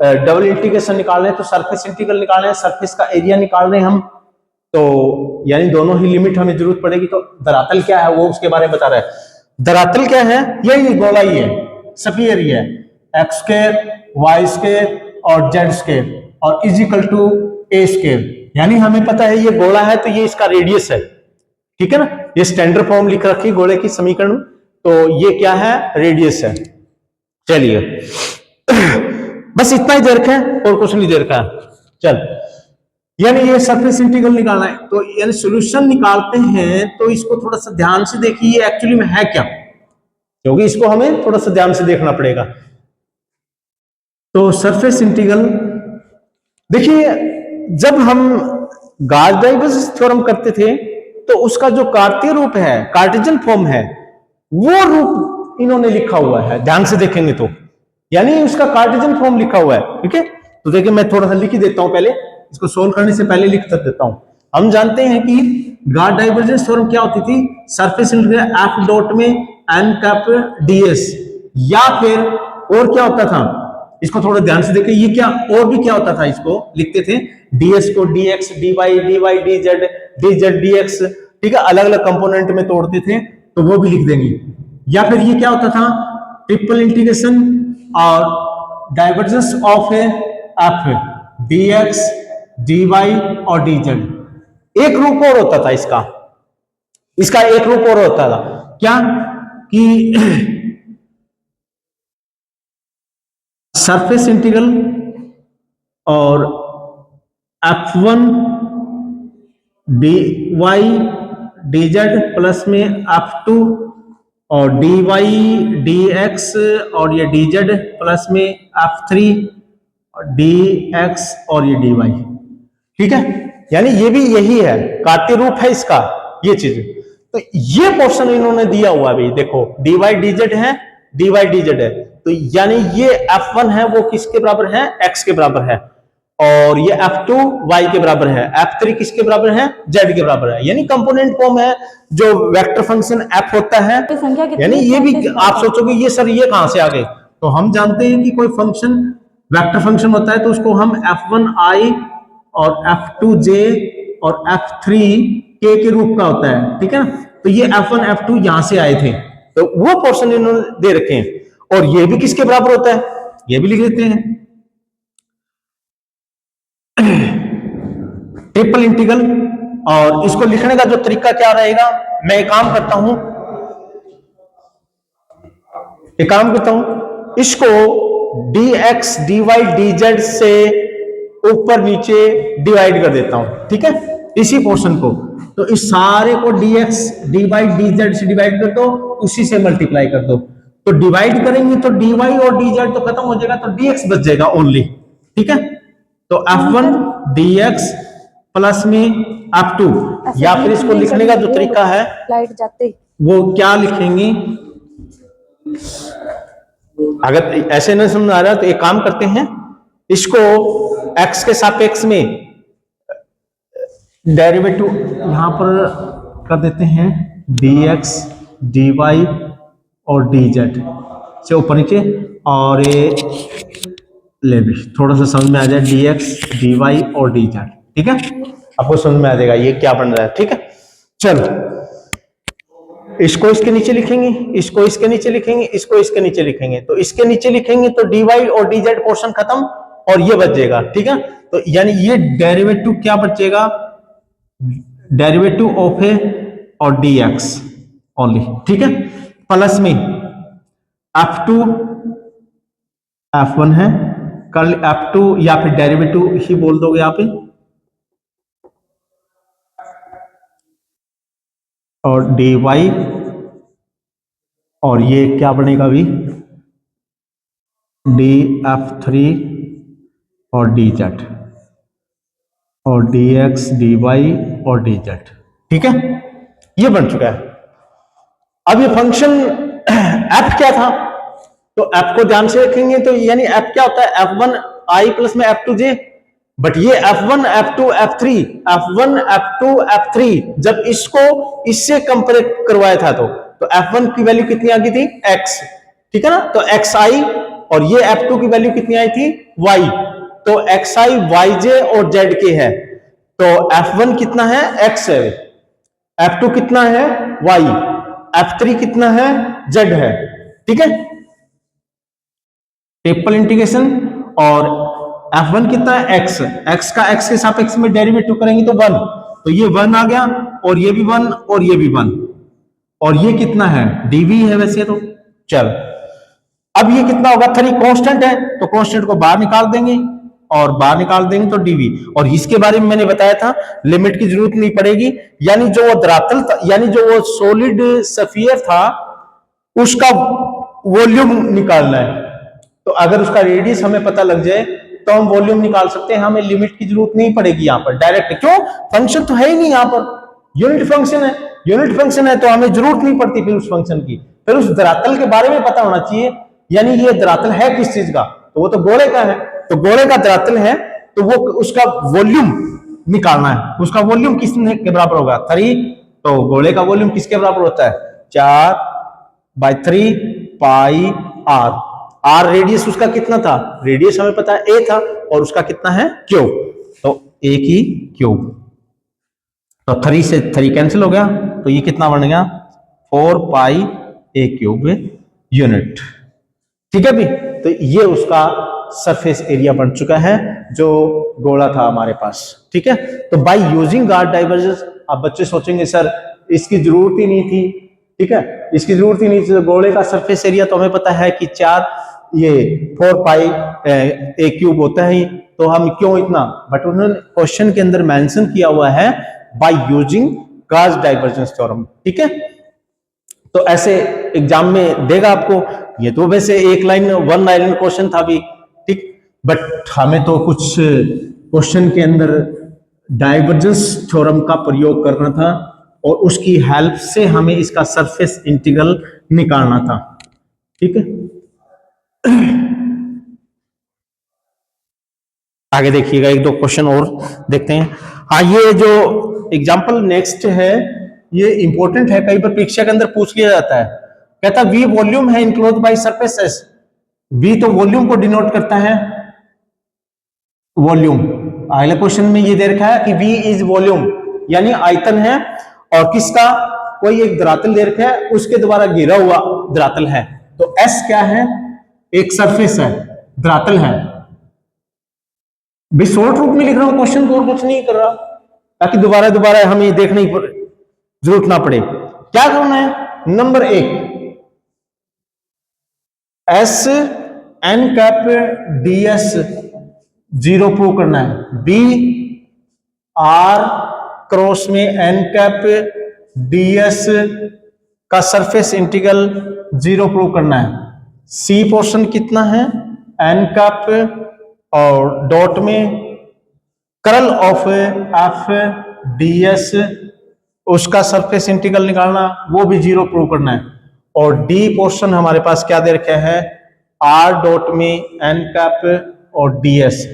डबल इंटीग्रेशन निकाल रहे हैं तो सरफेस इंटीग्रल निकाल रहे हैं, सरफेस का एरिया निकाल रहे हैं हम, तो यानी दोनों ही लिमिट हमें जरूरत पड़ेगी। तो धरातल क्या है वो उसके बारे में बता रहा है। धरातल क्या है, यही गोला ही है, स्फीयर ही है, एक्स स्क्वायर वाई स्क्वायर और जेड स्क्वायर और इजिकल टू ए स्क्वायर, यानी हमें पता है ये गोला है तो ये इसका रेडियस है। ठीक है ना, ये स्टैंडर्ड फॉर्म लिख रखी गोले की समीकरण, तो ये क्या है, रेडियस है। चलिए बस इतना ही दे रखा है और कुछ नहीं दे रखा है। चल, यानी ये सरफेस इंटीग्रल निकालना है, तो यानी सॉल्यूशन निकालते हैं तो इसको थोड़ा सा ध्यान से देखिए ये एक्चुअली में है क्या, क्योंकि इसको हमें थोड़ा सा ध्यान से देखना पड़ेगा। तो सरफेस इंटीग्रल देखिए, जब हम गॉस डाइवर्जेंस थ्योरम करते थे तो उसका जो कार्तीय रूप है, कार्टेशियन फॉर्म है, वो रूप इन्होंने लिखा हुआ है, ध्यान से देखेंगे तो, यानी उसका कार्टेशियन फॉर्म लिखा हुआ है। ठीक है, तो देखिए मैं थोड़ा सा लिख ही देता हूं, पहले इसको सोल्व करने से पहले लिख कर देता हूं। हम जानते हैं कि गॉस डाइवर्जेंस थ्योरम क्या होती थी, सरफेस इंटीग्रल एफ डॉट में एन कैप डीएस, या फिर और क्या होता था, इसको थोड़ा ध्यान से देखिए, ये क्या और भी क्या होता था, इसको लिखते थे डीएस को dx dy dy dz dz dx. ठीक है, अलग अलग कंपोनेंट में तोड़ते थे तो वो भी लिख देंगे। या फिर ये क्या होता था, ट्रिपल इंटीग्रेशन और divergence of F dx dy और डीजेड। एक रूप और होता था इसका एक रूप और होता था, क्या कि सरफेस इंटीग्रल और f1 dy dz प्लस में f2 और dy dx और ये dz प्लस में f3 dx और ये dy। ठीक है, यानी ये भी यही है, कार्तीय रूप है इसका, ये चीज। तो ये पोर्शन इन्होंने दिया हुआ है, देखो dy dz है, dy dz है, तो यानी ये f1 है वो किसके बराबर है, x के बराबर है, और ये f2 y के बराबर है, f3 किसके बराबर है, z के बराबर है, यानी कंपोनेंट फॉर्म है जो वेक्टर फंक्शन f होता है। यानी ये भी आप सोचोगे ये सर ये कहां से आ गए, तो हम जानते हैं कि कोई फंक्शन वेक्टर फंक्शन होता है तो उसको हम f1i और f2j और f3k के रूप का होता है। ठीक है ना, तो ये f1 f2 यहां से आए थे, तो वो पोर्शन इन्होंने दे रखे हैं। और ये भी किसके बराबर होता है, ये भी लिख देते हैं, ट्रिपल इंटीग्रल। और इसको लिखने का जो तरीका क्या रहेगा, मैं एक काम करता हूं, एक काम करता हूं, इसको dx dy dz से ऊपर नीचे डिवाइड कर देता हूं, ठीक है, इसी पोर्शन को। तो इस सारे को dx dy dz से डिवाइड कर दो, उसी से मल्टीप्लाई कर दो। तो डिवाइड करेंगे तो dy और dz तो खत्म हो जाएगा, तो dx बच जाएगा ओनली, ठीक है। तो f1 dx प्लस में f2, या फिर इसको लिखने का जो तरीका है लाइट जाते वो क्या लिखेंगे, अगर ऐसे नहीं समझ आ रहा तो एक काम करते हैं, इसको x के सापेक्ष में डेरिवेटिव यहां पर कर देते हैं, dx dy और dz से ऊपर नीचे, और ये ले भी थोड़ा सा समझ में आ जाए, dx dy और dz, ठीक है, आपको समझ में आ जाएगा ये क्या बन रहा है, ठीक है। चलो इसको इसके नीचे लिखेंगे, इसको इसके नीचे लिखेंगे, इसको इसके नीचे लिखेंगे, तो इसके नीचे लिखेंगे तो dy और dz पोर्शन खत्म और ये बच जाएगा, ठीक है। तो यानी ये डेरिवेटिव क्या बचेगा, डेरिवेटिव ऑफ ए और dx ओनली, ठीक है, प्लस में f2 f1 है, कल f2 या फिर डेरिवेटिव ही बोल दोगे आप, और dy, और ये क्या बनेगा अभी, df3 और dz, और dx dy और dz, ठीक है, ये बन चुका है। अब ये फंक्शन f क्या था, तो f को ध्यान से रखेंगे तो यानी f क्या होता है, f1 i प्लस में f2j, बट ये f1 f2 f3 f1 f2 f3 जब इसको इससे कंपेयर करवाया था तो f1 की वैल्यू कितनी आ गई थी, x, ठीक है ना, तो xi, और ये f2 की वैल्यू कितनी आई थी, y, तो xi yj और zk है, तो f1 कितना है, x है, f2 कितना है, y, f3 कितना है, z है, ठीक है, ट्रिपल इंटीग्रेशन, और f1 कितना है, x का x के सापेक्ष में डेरिवेटिव करेंगे तो 1, तो ये 1 आ गया, और ये भी 1 और ये भी 1, और ये कितना है, dv है वैसे तो, चल अब ये कितना होगा, 3 कांस्टेंट है, तो कांस्टेंट को बाहर निकाल देंगे, और बाहर निकाल देंगे तो dv, और इसके बारे में मैंने बताया था लिमिट की जरूरत नहीं पड़ेगी, यानी जो वो धरातल था, यानी जो वो सॉलिड स्फीयर था उसका वॉल्यूम निकालना है, तो अगर उसका रेडियस हमें पता लग जाए तो हम वॉल्यूम निकाल सकते हैं, हमें लिमिट की जरूरत नहीं पड़ेगी यहां पर डायरेक्ट, क्यों, फंक्शन तो है ही नहीं, यहां पर यूनिट फंक्शन है, यूनिट फंक्शन है तो हमें जरूरत नहीं पड़ती फिर उस फंक्शन की, फिर उस धरातल के बारे में पता होना चाहिए, यानी ये धरातल है किस चीज का, तो वो तो गोले का है, तो गोले का धरातल है, तो वो उसका वॉल्यूम निकालना है, उसका वॉल्यूम किसने के बराबर होगा, 3, तो गोले का वॉल्यूम किसके बराबर होता है, 4/3 पाई r, r रेडियस उसका कितना था, रेडियस हमें पता है a था, और उसका कितना है, क्यूब, तो a की क्यूब, तो 3 से 3 कैंसिल हो गया, तो ये कितना बन गया, 4 पाई a क्यूब यूनिट, ठीक है भी, तो ये उसका सरफेस एरिया बन चुका है जो गोला था हमारे पास, ठीक है। तो बाय यूजिंग गॉस डाइवर्जेंस, अब बच्चे सोचेंगे सर इसकी जरूरत ही नहीं थी, ठीक है, इसकी जरूरत ही नहीं थी, तो गोले का सरफेस एरिया तो हमें पता है कि 4 पाई a क्यूब होता है, तो हम क्यों इतना, बट उन्होंने क्वेश्चन के अंदर मेंशन किया हुआ है by using Gauss divergence theorem, ठीक है, तो ऐसे एग्जाम में देगा आपको, ये तो वैसे एक लाइन 1 लाइन क्वेश्चन था भी, ठीक, बट हमें तो कुछ क्वेश्चन के अंदर डाइवर्जेंस थ्योरम का प्रयोग करना था, और उसकी हेल्प से हमें इसका सरफेस इंटीग्रल निकालना था, ठीक है। आगे देखिएगा, 1-2 क्वेश्चन और देखते हैं। हाँ, ये जो एग्जाम्पल नेक्स्ट है ये इंपॉर्टेंट है, कई बार परीक्षा के अंदर पूछ लिया जाता है, कहता V वॉल्यूम है enclose by surface S, V तो वॉल्यूम को डिनोट करता है, वॉल्यूम, अगले क्वेश्चन में ये दे रखा है कि V इज वॉल्यूम, यानी आयतन है, और किसका, कोई एक धरातल दे रखा है उसके द्वारा घिरा हुआ धरातल है, तो S क्या है, एक सरफेस है, धरातल है, भी शॉर्ट रूप में लिख रहा हूं क्वेश्चन को, और कुछ नहीं कर रहा, ताकि दोबारा दोबारा हमें देखने की जरूरत ना पड़े। क्या करना है, number 1, S N cap D S zero prove करना है, बी आर क्रॉस में एन कैप डी एस का सरफेस इंटीग्रल जीरो प्रूव करना है, सी पोर्शन कितना है एन कैप और डॉट में curl of F D S उसका सरफेस इंटीग्रल निकालना, वो भी जीरो प्रूव करना है, और डी पोर्शन हमारे पास क्या दे रखा है आर डॉट में एन कैप और डी एस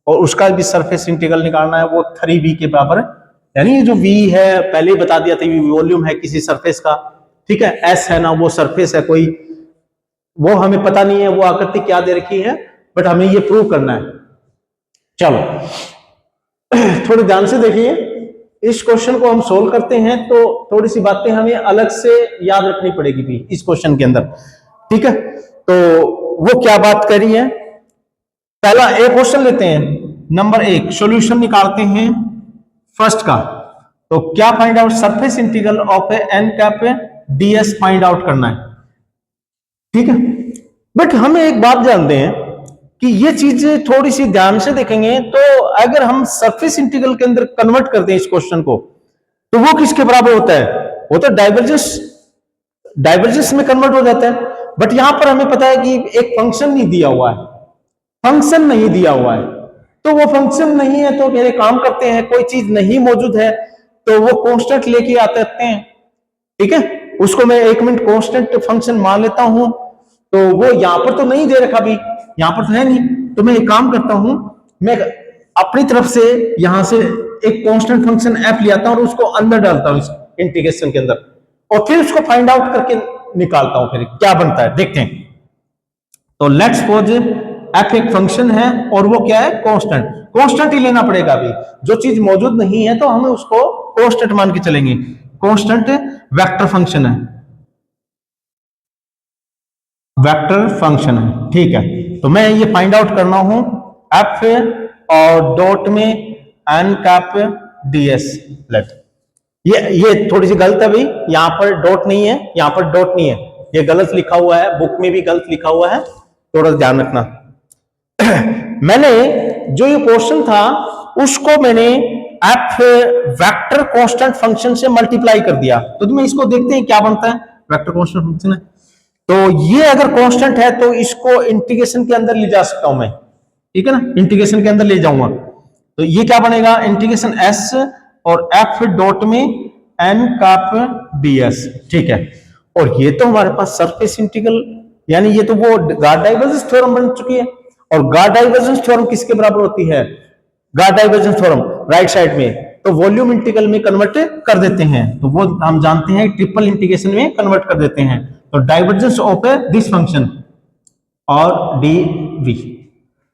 और उसका भी सरफेस इंटीग्रल निकालना है, वो 3v के बराबर है। यानी ये जो v है पहले ही बता दिया था, v वॉल्यूम है किसी सरफेस का, ठीक है, s है ना वो सरफेस है कोई, वो हमें पता नहीं है वो आकृति क्या दे रखी है, बट हमें ये प्रूव करना है। चलो थोड़ी ध्यान से देखिए, इस क्वेश्चन को हम सोल्व करते हैं तो थोड़ी सी बातें हमें अलग से याद रखनी पड़ेगी भी इस क्वेश्चन के अंदर, ठीक है। तो वो क्या बात करी है, पहला एक क्वेश्चन लेते हैं, नंबर 1 सॉल्यूशन निकालते हैं फर्स्ट का। तो क्या find out surface integral of N cap ds find out करना है, ठीक है। बट हमें एक बात जानते हैं कि ये चीजें थोड़ी सी ध्यान से देखेंगे तो अगर हम सरफेस इंटीग्रल के अंदर कन्वर्ट करते हैं इस क्वेश्चन को तो वो किसके बराबर होता है, वो तो डाइवर्जेंस में कन्वर्ट हो जाता है। बट यहां पर हमें पता है कि एक फंक्शन नहीं दिया हुआ है, फंक्शन नहीं दिया हुआ है, तो वो फंक्शन नहीं है तो मेरे काम करते हैं, कोई चीज नहीं मौजूद है तो वो कांस्टेंट लेके आते हैं, ठीक है। उसको मैं 1 मिनट कांस्टेंट फंक्शन मान लेता हूं, तो वो यहां पर तो नहीं दे रखा भी, यहां पर तो है नहीं, तो मैं एक काम करता हूं, मैं अपनी तरफ से यहां से एक कांस्टेंट फंक्शन एफ ले आता हूं और उसको अंदर डालता हूं इस इंटीग्रेशन के अंदर, और फिर उसको फाइंड आउट करके निकालता हूं, फिर क्या बनता है देखते हैं। तो लेट्स सपोज एफ एक फंक्शन है और वो क्या है कांस्टेंट, कांस्टेंट ही लेना पड़ेगा, अभी जो चीज मौजूद नहीं है तो हमें उसको कांस्टेंट मान के चलेंगे, कांस्टेंट वेक्टर फंक्शन है, वेक्टर फंक्शन है, ठीक है। तो मैं ये फाइंड आउट करना हूं एफ और डॉट में एन कैप डीएस, लेट ये थोड़ी सी गलत है भाई, यहां पर डॉट नहीं है, यहां पर डॉट नहीं है, ये गलत लिखा हुआ है, बुक में भी गलत लिखा हुआ है, थोड़ा ध्यान रखना। मैंने जो ये पोर्शन था उसको मैंने एफ वेक्टर कांस्टेंट फंक्शन से मल्टीप्लाई कर दिया, तो तुम्हें इसको देखते हैं क्या बनता है, वेक्टर कांस्टेंट फंक्शन है, तो ये अगर कांस्टेंट है तो इसको इंटीग्रेशन के अंदर ले जा सकता हूं मैं, ठीक है ना, इंटीग्रेशन के अंदर ले जाऊंगा, तो ये क्या बनेगा इंटीग्रेशन एस और एफ डॉट में एन कैप डीएस, ठीक है। और ये तो हमारे पास सरफेस इंटीग्रल, यानी ये तो वो गाउस डाइवर्जेंस थ्योरम बन चुकी है, और गाउस डाइवर्जेंस थ्योरम किसके बराबर होती है, Gauss divergence theorem right side में, तो वॉल्यूम इंटीग्रल में कन्वर्ट कर देते हैं, तो वो हम जानते हैं ट्रिपल इंटीग्रेशन में कन्वर्ट कर देते हैं, तो डाइवर्जेंस ऑफ दिस फंक्शन और डी वी,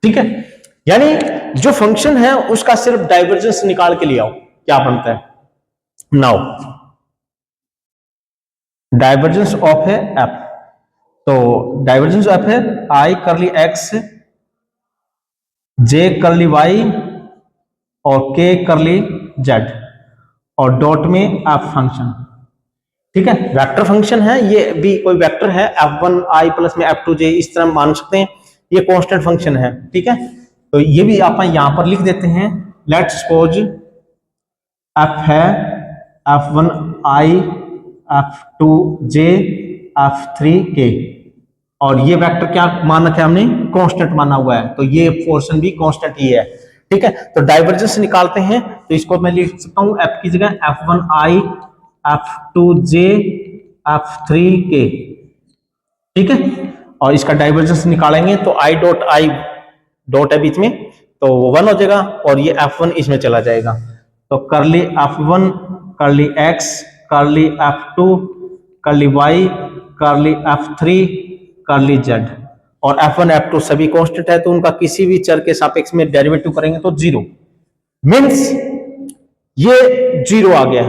ठीक है। यानी जो फंक्शन है उसका सिर्फ डाइवर्जेंस निकाल के ले आओ, क्या बनता है, नाउ डाइवर्जेंस ऑफ है एफ, तो डाइवर्जेंस ऑफ है आई करली एक्स जे करली वाई और के करली जेड और डॉट में एफ फंक्शन, ठीक है। वेक्टर फंक्शन है, ये भी कोई वेक्टर है f1 i प्लस में f2j, इस तरह मान सकते हैं, ये कांस्टेंट फंक्शन है, ठीक है। तो ये भी आप यहां पर लिख देते हैं, लेट्स सपोज f है f1 i f2j f3k, और ये वेक्टर क्या माना था हमने, कांस्टेंट माना हुआ है, तो ये पोर्शन भी कांस्टेंट ही है, ठीक है। तो डाइवर्जेंस निकालते हैं, तो इसको मैं लिख सकता हूं f की जगह f1 i f2j f3k, ठीक है। और इसका डाइवर्जेंस निकालेंगे तो i डॉट है बीच में, तो 1 हो जाएगा और ये f1 इसमें चला जाएगा, तो करली f1 करली x करली f2 करली y करली f3 करली z, और f1 f2 सभी कांस्टेंट है तो उनका किसी भी चर के सापेक्ष में डेरिवेटिव करेंगे तो 0, मींस ये 0 आ गया,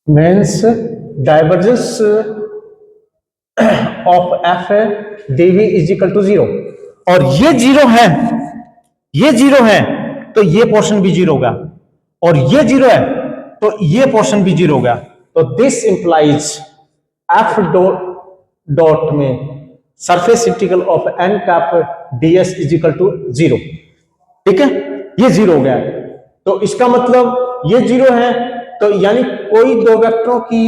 means divergence of F dv is equal to 0, और ये 0 है, ये 0 है तो ये पोर्शन भी 0 होगा, और ये 0 है तो ये पोर्शन भी 0 होगा, तो दिस इंप्लाइज एफ डॉट में surface integral of N cap ds is equal to 0। ठीक है, ये 0 हो गया है, तो इसका मतलब ये 0 है, तो यानी कोई दो वेक्टरों की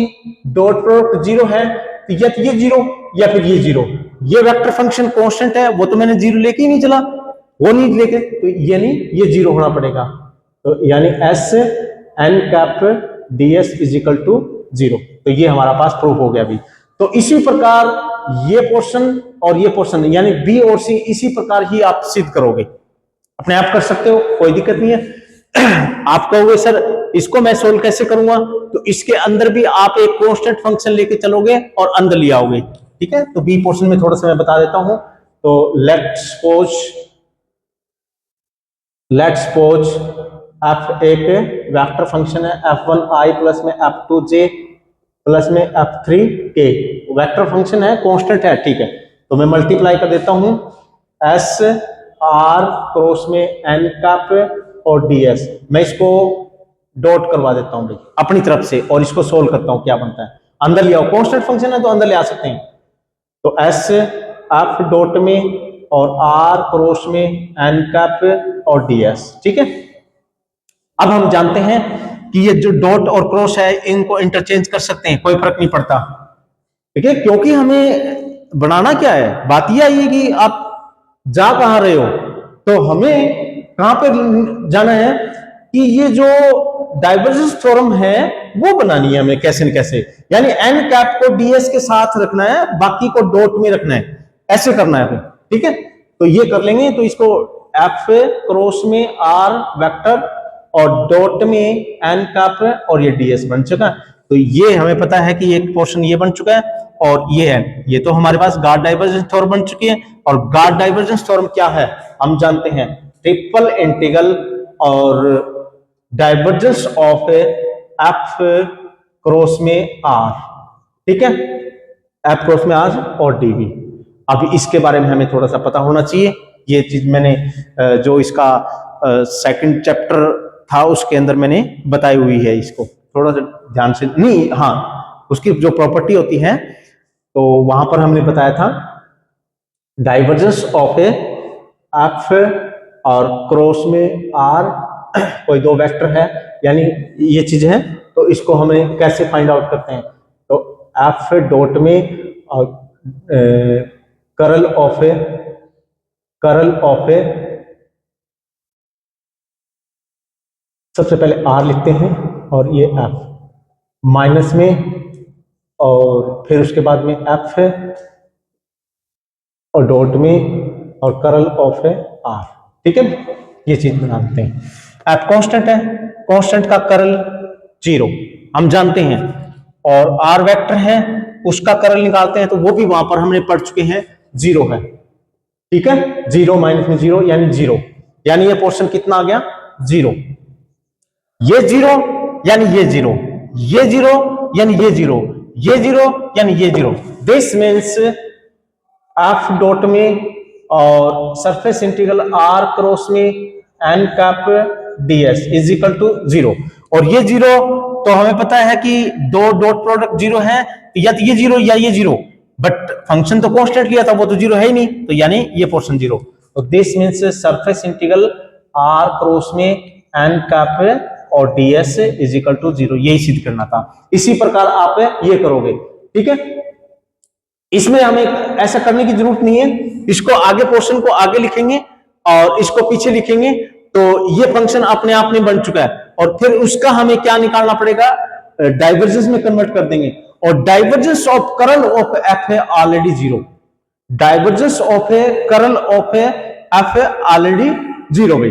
डॉट प्रोडक्ट 0 है, तो या तो ये 0 या फिर ये 0। ये वेक्टर फंक्शन कांस्टेंट है, वो तो मैंने 0 लेके ही नहीं चला, वो नहीं लेके, तो यानी ये 0 होना पड़ेगा। तो यानी S N cap ds is equal to 0, तो ये हमारा पास प्रूफ हो गया अभी। तो इसी प्रकार ये पोर्शन और ये पोर्शन यानी बी और सी इसी प्रकार ही आप सिद्ध करोगे, अपने आप कर सकते हो, कोई दिक्कत नहीं है। आप कहोगे सर इसको मैं सोल्व कैसे करूंगा, तो इसके अंदर भी आप एक कांस्टेंट फंक्शन लेके चलोगे और अंदर ले आओगे। ठीक है, तो बी पोर्शन में थोड़ा सा मैं बता देता हूं। तो लेट्स सपोज f एक वेक्टर फंक्शन है, f1i प्लस में f2j प्लस में f3k वेक्टर फंक्शन है, कांस्टेंट है। ठीक है, तो मैं मल्टीप्लाई कर देता हूं s r क्रॉस में n कैप और ds, मैं इसको डॉट करवा देता हूं भाई अपनी तरफ से और इसको सोल्व करता हूं क्या बनता है। अंदर ले आओ, कांस्टेंट फंक्शन है तो अंदर ले आ सकते हैं। तो s f डॉट में और r क्रॉस में n कैप और ds। ठीक है, अब हम जानते हैं कि ये जो डॉट और क्रॉस है इनको इंटरचेंज कर सकते हैं, कोई फर्क नहीं पड़ता। ठीक है, क्योंकि हमें बनाना क्या है, बात यह आई है कि आप जा कहां रहे हो, तो हमें कहां पे जाना है कि ये जो डाइवर्जेंस थ्योरम है वो बनानी है हमें कैसे न कैसे, यानी एन कैप को ds के साथ रखना है, बाकी को डॉट में रखना है, ऐसे करना है। ठीक है, तो ये कर लेंगे, तो इसको f क्रॉस में r वेक्टर और डॉट में एन कैप और ये ds बन चुका है। तो ये हमें पता है कि एक पोर्शन ये बन चुका है और ये है, ये तो हमारे पास गॉस डाइवर्जेंस थ्योरम बन चुकी है। और गॉस डाइवर्जेंस थ्योरम क्या है हम जानते हैं, ट्रिपल इंटीग्रल और डाइवर्जेंस ऑफ एफ क्रॉस में आर। ठीक है, एफ क्रॉस में आर और डीवी। अब इसके बारे में हमें थोड़ा सा पता होना चाहिए। ये चीज मैंने जो इसका सेकंड चैप्टर था उसके अंदर मैंने बताई हुई है, इसको थोड़ा सा ध्यान से नहीं, हाँ उसकी जो प्रॉपर्टी होती है तो वहां पर हमने बताया था डाइवर्जेंस ऑफ एफ और क्रॉस में आर, कोई दो वेक्टर है यानी ये चीज है, तो इसको हमें कैसे फाइंड आउट करते हैं। तो एफ डॉट में और करल ऑफ सबसे पहले आर लिखते हैं और ये एफ माइनस में और फिर उसके बाद में एफ है और डॉट में और करल ऑफ है आर। ठीक है, ये चीज बना देते हैं। एफ कांस्टेंट है, कांस्टेंट का करल 0 हम जानते हैं, और आर वेक्टर है उसका करल निकालते हैं, तो वो भी वहां पर हमने पढ़ चुके हैं 0 है। ठीक है, 0 माइनस में 0 यानी 0, यानी ये पोर्शन कितना आ गया 0, ये 0 यानी ये 0, ये 0 यानी ये 0, ये 0 यानी ये 0। दिस मीन्स एफ डॉट में और सरफेस इंटीग्रल आर क्रॉस में N cap ds is equal to 0। और ये 0 तो हमें पता है कि दो डॉट प्रोडक्ट 0 है, या तो ये 0 या ये 0, बट फंक्शन तो कांस्टेंट लिया था वो तो 0 है ही नहीं, तो यानी ये पोर्शन 0। तो this means surface integral R cross में एन कैप और ds इज इक्वल टू 0, यही सिद्ध करना था। इसी प्रकार आप ये करोगे। ठीक है, इसमें हमें ऐसा करने की जरूरत नहीं है, इसको आगे पोर्शन को आगे लिखेंगे और इसको पीछे लिखेंगे, तो ये फंक्शन अपने आप में बन चुका है। और फिर उसका हमें क्या निकालना पड़ेगा, डाइवर्जेंस में कन्वर्ट कर देंगे, और डाइवर्जेंस ऑफ करल ऑफ एफ है ऑलरेडी 0, डाइवर्जेंस ऑफ करल ऑफ एफ है ऑलरेडी 0 भाई।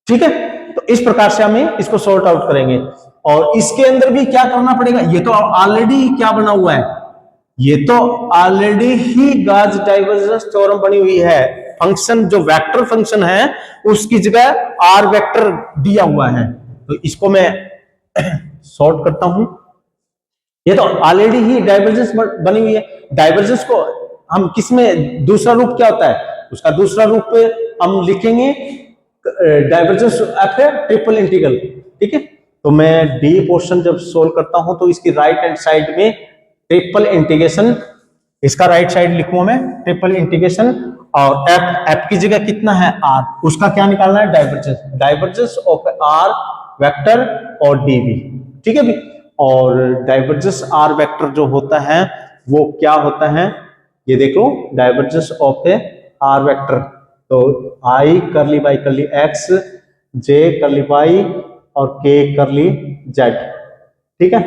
ठीक है, तो इस प्रकार से हमें इसको सॉर्ट आउट करेंगे। और इसके अंदर भी क्या करना पड़ेगा, ये तो ऑलरेडी क्या बना हुआ है, ये तो ऑलरेडी ही गॉस डाइवर्जेंस थ्योरम बनी हुई है। फंक्शन जो वेक्टर फंक्शन है उसकी जगह आर वेक्टर दिया हुआ है, तो इसको मैं सॉर्ट करता हूं। ये तो ऑलरेडी ही डाइवर्जेंस बनी हुई है। डाइवर्जेंस को हम किस में, दूसरा रूप क्या होता है, उसका दूसरा रूप हम लिखेंगे डाइवर्जेंस एफ है ट्रिपल इंटीग्रल। ठीक है, तो मैं डी पोर्शन जब सोल्व करता हूं तो इसकी राइट हैंड साइड में ट्रिपल इंटीग्रेशन इसका राइट साइड लिखूं मैं ट्रिपल इंटीग्रेशन, और एफ की जगह कितना है आर, उसका क्या निकालना है divergence, divergence of R vector और डीवी, ठीक है भी। और डाइवर्जेंस आर वेक्टर जो होता है वो क्या होता है, ये देखो divergence of A R vector, तो आई करली बाई करली एक्स, जे करली बाई और के करली जेड, ठीक है।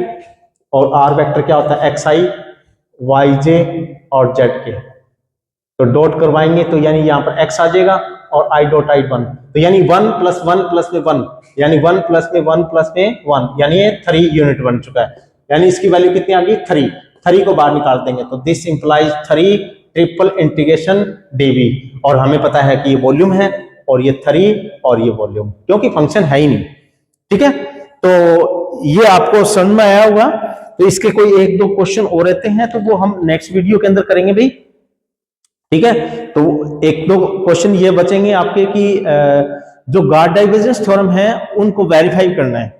और आर वेक्टर क्या होता है एक्स आई वाई जे और जेड के, तो डॉट करवाएंगे तो यानी यहां पर x आ जाएगा और i डॉट आई 1, तो यानी 1 प्लस 1 प्लस में 1, यानी 1 प्लस में 1 प्लस में 1, यानी ये 3 यूनिट बन चुका है, यानी इसकी वैल्यू कितनी आ गई 3, 3 को बाहर निकाल देंगे तो this implies 3 triple integration dv, और हमें पता है कि ये वॉल्यूम है और ये 3 और ये वॉल्यूम, क्योंकि फंक्शन है ही नहीं, ठीक है। तो ये आपको समझ में आया होगा। तो इसके कोई एक दो क्वेश्चन और रहते हैं तो वो हम नेक्स्ट वीडियो के अंदर करेंगे भाई, ठीक है। तो एक दो क्वेश्चन ये बचेंगे आपके कि जो गार्ड डाइवर्जेंस थ्योरम है उनको वेरीफाई करना है।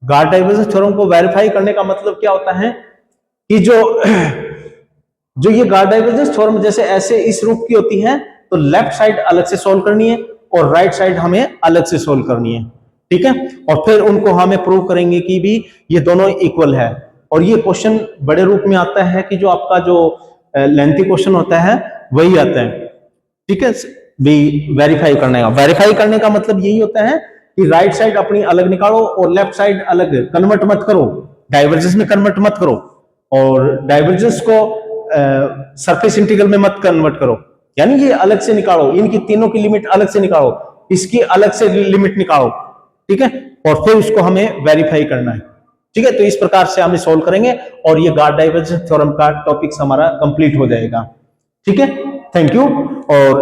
गार्ड डाइवर्जेंस थ्योरम को वेरीफाई करने का मतलब क्या होता है कि जो ये गार्ड डाइवर्जेंस थ्योरम जैसे ऐसे इस रूप की होती है तो लेफ्ट साइड अलग से सोल्व करनी है और राइट साइड हमें अलग से सोल्व करनी है, ठीक है। और फिर उनको हमें प्रूव करेंगे कि भी ये दोनों इक्वल है। और ये क्वेश्चन बड़े रूप में आता है कि जो आपका जो लेंथी क्वेश्चन होता है वही आता है, ठीक है। वेरीफाई करने का, वेरीफाई करने का मतलब यही होता है कि राइट साइड अपनी अलग निकालो और लेफ्ट साइड अलग, कन्वर्ट मत करो, डाइवर्जेंस में कन्वर्ट मत करो, और डाइवर्जेंस को सरफेस इंटीग्रल में मत कन्वर्ट करो, यानी ये अलग से निकालो, इनकी तीनों की लिमिट अलग से निकालो, इसकी अलग से लिमिट निकालो, ठीक है, और फिर उसको हमें वेरीफाई करना है, ठीक है। तो इस प्रकार से हम सॉल्व करेंगे और ये गार्ड डाइवर्जेंस थ्योरम का टॉपिक हमारा कंप्लीट हो जाएगा, ठीक है। Thank you. और